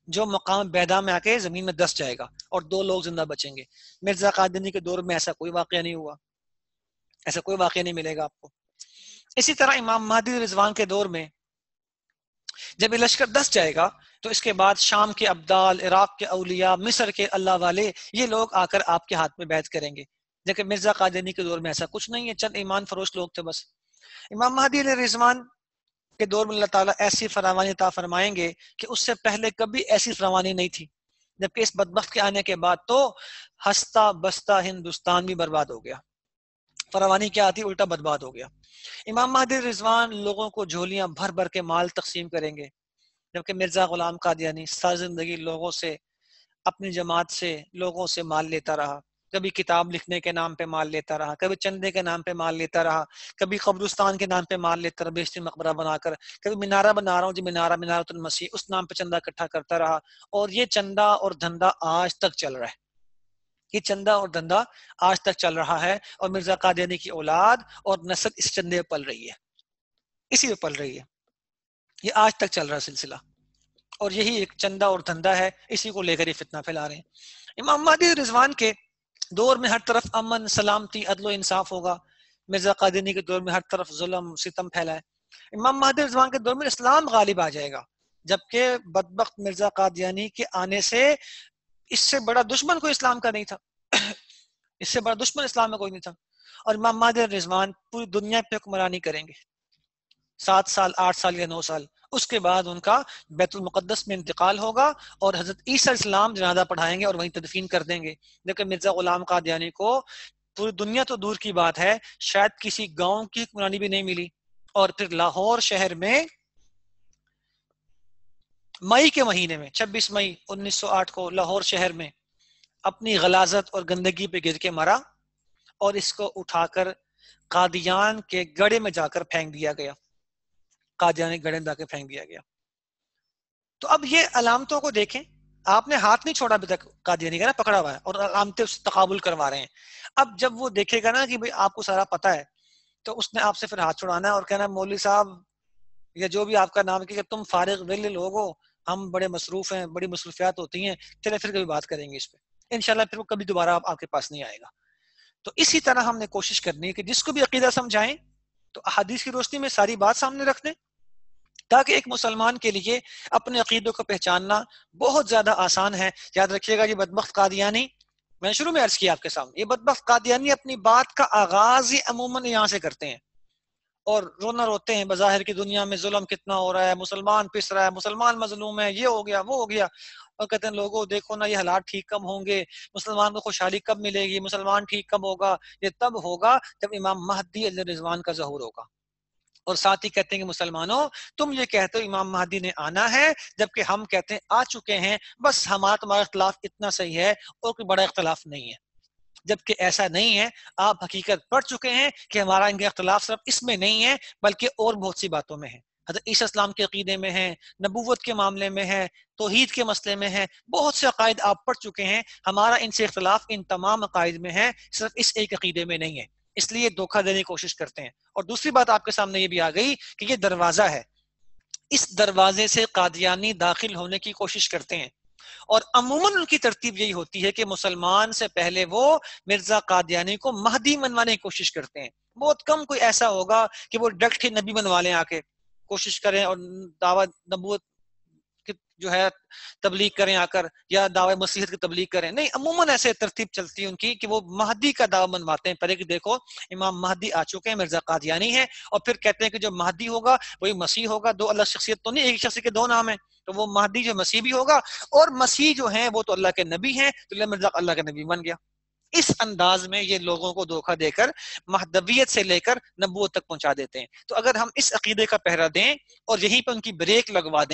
جو مقام بیدا میں آ کے زمین میں دس جائے گا اور 2 لوگ زندہ بچیں گے. مرزا قادری کے دور میں ایسا کوئی واقعہ نہیں ہوا، ایسا کوئی واقعہ نہیں ملے گا آپ کو. اسی طرح امام مہدی رضوان کے دور میں جب یہ لشکر دس جائے گا تو اس کے بعد شام کے ابدال، عراق کے اولیاء، مصر کے اللہ والے، یہ لوگ آ کر آپ کے ہاتھ میں بیعت کریں گے. لیکن مرزا قادری کے دور میں ایسا کچھ نہیں ہے، چند ایمان فروش لوگ تھے بس. امام مہدی علیہ رضوان کے دور میں اللہ تعالیٰ ایسی فراوانی عطا فرمائیں گے کہ اس سے پہلے کبھی ایسی فراوانی نہیں تھی. جبکہ اس بدبخت کے آنے کے بعد تو ہستا بستا ہندوستان بھی برباد ہو گیا. فراوانی کیا آتی، الٹا برباد ہو گیا. امام مہدی رضوان لوگوں کو جھولیاں بھر بھر کے مال تقسیم کریں گے، جبکہ مرزا غلام قادیانی ساری زندگی لوگوں سے، اپنی جماعت سے، لوگوں سے مال لیتا رہا. کبھی کتاب لکھنے کے نام پہ مال لیتا رہا، کبھی چندے کے نام پہ مال لیتا رہا، کبھی قبرستان کے نام پہ مال لیتا رہا بیشتری مقبرہ بنا کر، کبھی مینارہ بنا رہا ہوں جی منارۃ المسیح، اس نام پہ چندہ اکٹھا کرتا رہا. اور یہ چندہ اور دھندا آج تک چل رہا ہے، یہ چندہ اور دھندا آج تک چل رہا ہے. اور مرزا قادیانی کی اولاد اور نسل اس چندے پہ پل رہی ہے، اسی پہ پل رہی ہے، یہ آج تک چل رہا سلسلہ. اور یہی ایک چندہ اور دھندا ہے، اسی کو لے کر یہ فتنہ پھیلا رہے ہیں. امام مہدی رضوان کے دور میں ہر طرف امن، سلامتی، عدل و انصاف ہوگا. مرزا قادری کے دور میں ہر طرف ظلم ستم پھیلا ہے. امام مہدی رضوان کے دور میں اسلام غالب آ جائے گا، جبکہ بدبخت مرزا قادیانی کے آنے سے اس سے بڑا دشمن کوئی اسلام کا نہیں تھا، اس سے بڑا دشمن اسلام میں کوئی نہیں تھا. اور امام مہدی رضوان پوری دنیا پہ حکمرانی کریں گے 7 سال، 8 سال یا 9 سال. اس کے بعد ان کا بیت المقدس میں انتقال ہوگا اور حضرت عیسیٰ علیہ السلام جنازہ پڑھائیں گے اور وہیں تدفین کر دیں گے. لیکن مرزا غلام قادیانی کو پوری دنیا تو دور کی بات ہے، شاید کسی گاؤں کی حکمرانی بھی نہیں ملی. اور پھر لاہور شہر میں مئی کے مہینے میں 26 مئی 1908 کو لاہور شہر میں اپنی غلاظت اور گندگی پہ گر کے مرا اور اس کو اٹھا کر قادیان کے گڑھے میں جا کر پھینک دیا گیا، قادیانی گڑھے میں جا کے پھینک دیا گیا. تو اب یہ علامتوں کو دیکھیں، آپ نے ہاتھ نہیں چھوڑا ابھی تک قادیانی کا نا، پکڑا ہوا ہے اور علامتیں اس تقابل کروا رہے ہیں. اب جب وہ دیکھے گا نا کہ بھئی آپ کو سارا پتا ہے تو اس نے آپ سے پھر ہاتھ چھڑانا ہے اور کہنا مولوی صاحب یا جو بھی آپ کا نام ہے کہ تم فارغ ویلے لوگ ہو، ہم بڑے مصروف ہیں، بڑی مصروفیات ہوتی ہیں، چلے پھر کبھی بات کریں گے اس پہ انشاءاللہ. پھر وہ کبھی دوبارہ آپ کے پاس نہیں آئے گا. تو اسی طرح ہم نے کوشش کرنی ہے کہ جس کو بھی عقیدہ سمجھائیں تو احادیث کی روشنی میں ساری بات سامنے رکھ دیں، تاکہ ایک مسلمان کے لیے اپنے عقیدوں کو پہچاننا بہت زیادہ آسان ہے. یاد رکھیے گا یہ بدبخت قادیانی، میں نے شروع میں عرض کیا آپ کے سامنے، یہ بدبخت قادیانی اپنی بات کا آغاز ہی عموماً یہاں سے کرتے ہیں اور رونا روتے ہیں بظاہر کی دنیا میں ظلم کتنا ہو رہا ہے، مسلمان پس رہا ہے، مسلمان مظلوم ہے، یہ ہو گیا وہ ہو گیا. اور کہتے ہیں لوگوں دیکھو نا یہ حالات ٹھیک کب ہوں گے، مسلمان کو خوشحالی کب ملے گی، مسلمان ٹھیک کب ہوگا. یہ تب ہوگا جب امام مہدی علیہ رضوان کا ظہور ہوگا. اور ساتھ ہی کہتے ہیں کہ مسلمانوں تم یہ کہتے ہو امام مہدی نے آنا ہے، جبکہ ہم کہتے ہیں آ چکے ہیں، بس ہمارا تمہارا اختلاف اتنا صحیح ہے اور کوئی بڑا اختلاف نہیں ہے. جبکہ ایسا نہیں ہے، آپ حقیقت پڑھ چکے ہیں کہ ہمارا ان کا اختلاف صرف اس میں نہیں ہے بلکہ اور بہت سی باتوں میں ہے. حضرت عیسیٰ السلام کے عقیدے میں ہے، نبوت کے معاملے میں ہے، توحید کے مسئلے میں ہے، بہت سے عقائد آپ پڑھ چکے ہیں. ہمارا ان سے اختلاف ان تمام عقائد میں ہے، صرف اس ایک عقیدے میں نہیں ہے. اس لیے دھوکہ دینے کی کوشش کرتے ہیں. اور دوسری بات آپ کے سامنے یہ بھی آ گئی کہ یہ دروازہ ہے، اس دروازے سے قادیانی داخل ہونے کی کوشش کرتے ہیں. اور عموماً ان کی ترتیب یہی ہوتی ہے کہ مسلمان سے پہلے وہ مرزا قادیانی کو مہدی منوانے کی کوشش کرتے ہیں. بہت کم کوئی ایسا ہوگا کہ وہ ڈائریکٹ ہی نبی بنوا لیں، آ کے کوشش کریں اور دعوت نبوت جو ہے تبلیغ کریں آ کر، یا دعوی مسیحیت کی تبلیغ کریں. نہیں، عموماً ایسے ترتیب چلتی ہے ان کی کہ وہ مہدی کا دعوی منواتے ہیں پہلے کہ دیکھو امام مہدی آ چکے ہیں، مرزا قادیانی ہے، اور پھر کہتے ہیں کہ جو مہدی ہوگا وہی مسیح ہوگا. دو الگ شخصیت تو نہیں، ایک شخص کے دو نام ہیں. تو وہ مہدی جو مسیح بھی ہوگا اور مسیح جو ہیں وہ تو اللہ کے نبی ہیں، تو مرزا اللہ کا نبی بن گیا. اس انداز میں یہ لوگوں کو دھوکہ دے کر مہدویت سے لے کر نبوت تک پہنچا دیتے ہیں. تو اگر ہم اس عقیدے کا پہرا دیں اور یہیں پہ ان کی بریک لگوا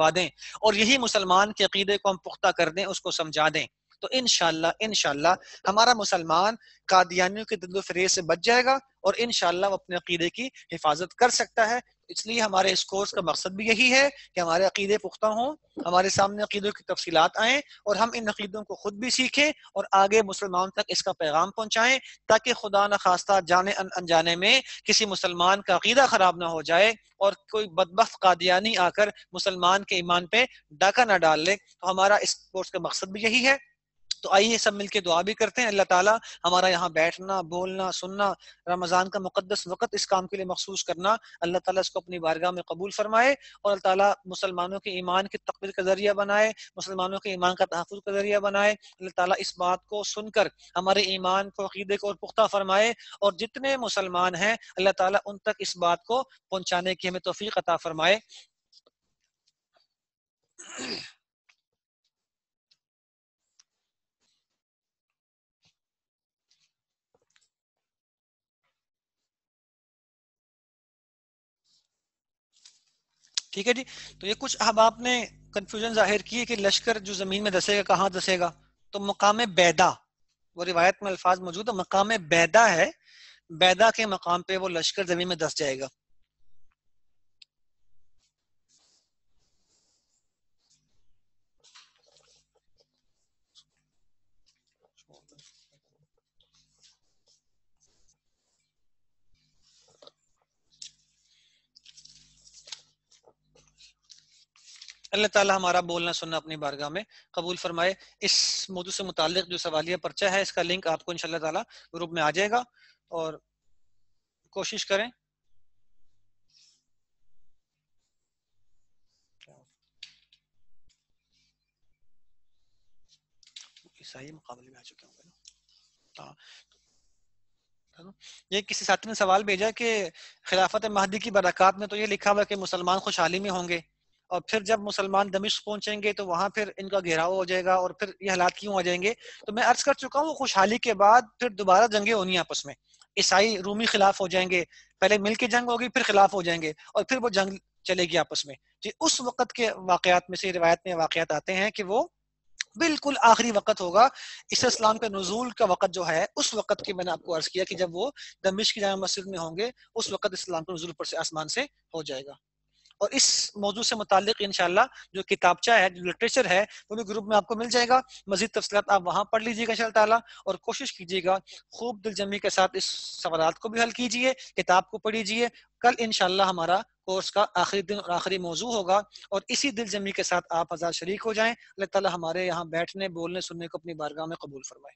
دیں، اور یہی مسلمان کے عقیدے کو ہم پختہ کر دیں، اس کو سمجھا دیں، تو انشاءاللہ ہمارا مسلمان قادیانیوں کے دل و فریب سے بچ جائے گا اور انشاءاللہ وہ اپنے عقیدے کی حفاظت کر سکتا ہے. اس لیے ہمارے اس کورس کا مقصد بھی یہی ہے کہ ہمارے عقیدے پختہ ہوں، ہمارے سامنے عقیدوں کی تفصیلات آئیں اور ہم ان عقیدوں کو خود بھی سیکھیں اور آگے مسلمانوں تک اس کا پیغام پہنچائیں، تاکہ خدا نخواستہ جانے انجانے میں کسی مسلمان کا عقیدہ خراب نہ ہو جائے اور کوئی بدبخت قادیانی آ کر مسلمان کے ایمان پہ ڈاکہ نہ ڈال لے. تو ہمارا اس کورس کا مقصد بھی یہی ہے. تو آئیے سب مل کے دعا بھی کرتے ہیں. اللہ تعالیٰ ہمارا یہاں بیٹھنا، بولنا، سننا، رمضان کا مقدس وقت اس کام کے لیے مخصوص کرنا، اللہ تعالیٰ اس کو اپنی بارگاہ میں قبول فرمائے اور اللہ تعالیٰ مسلمانوں کے ایمان کی تقویت کا ذریعہ بنائے، مسلمانوں کے ایمان کا تحفظ کا ذریعہ بنائے. اللہ تعالیٰ اس بات کو سن کر ہمارے ایمان کو، عقیدے کو اور پختہ فرمائے اور جتنے مسلمان ہیں اللہ تعالیٰ ان تک اس بات کو پہنچانے کی ہمیں توفیق عطا فرمائے. ٹھیک ہے جی. تو یہ کچھ احباب نے کنفیوژن ظاہر کی ہے کہ لشکر جو زمین میں دسے گا کہاں دسے گا. تو مقام بیدا، وہ روایت میں الفاظ موجود ہے، مقام بیدا ہے، بیدا کے مقام پہ وہ لشکر زمین میں دس جائے گا. اللہ تعالیٰ ہمارا بولنا سننا اپنی بارگاہ میں قبول فرمائے. اس موضوع سے متعلق جو سوالیہ پرچہ ہے اس کا لنک آپ کو انشاءاللہ تعالیٰ گروپ میں آ جائے گا اور کوشش کریں. عیسائی مقابلے میں آ چکے ہوں گے. ہاں، یہ کسی ساتھی نے سوال بھیجا کہ خلافت مہدی کی برکات میں تو یہ لکھا ہوا کہ مسلمان خوشحالی میں ہوں گے، اور پھر جب مسلمان دمشق پہنچیں گے تو وہاں پھر ان کا گھیراؤ ہو جائے گا اور پھر یہ حالات کیوں ہو جائیں گے. تو میں عرض کر چکا ہوں، خوشحالی کے بعد پھر دوبارہ جنگیں ہونی ہیں آپس میں. عیسائی رومی خلاف ہو جائیں گے، پہلے مل کے جنگ ہوگی، پھر خلاف ہو جائیں گے اور پھر وہ جنگ چلے گی آپس میں. جی، اس وقت کے واقعات میں سے روایت میں واقعات آتے ہیں کہ وہ بالکل آخری وقت ہوگا. اس اسلام کے نزول کا وقت جو ہے اس وقت کی میں نے آپ کو عرض کیا کہ جب وہ دمشق کی جامع مسجد میں ہوں گے اس وقت اسلام کا نزول پر سے آسمان سے ہو جائے گا. اور اس موضوع سے متعلق انشاءاللہ جو کتابچہ ہے، جو لٹریچر ہے، وہ بھی گروپ میں آپ کو مل جائے گا. مزید تفصیلات آپ وہاں پڑھ لیجیے گا انشاءاللہ تعالیٰ، اور کوشش کیجیے گا خوب دل جمی کے ساتھ اس سوالات کو بھی حل کیجیے، کتاب کو پڑھیجیے. کل انشاءاللہ ہمارا کورس کا آخری دن اور آخری موضوع ہوگا اور اسی دل جمی کے ساتھ آپ حضرات شریک ہو جائیں. اللہ تعالیٰ ہمارے یہاں بیٹھنے، بولنے، سننے کو اپنی بارگاہ میں قبول فرمائے.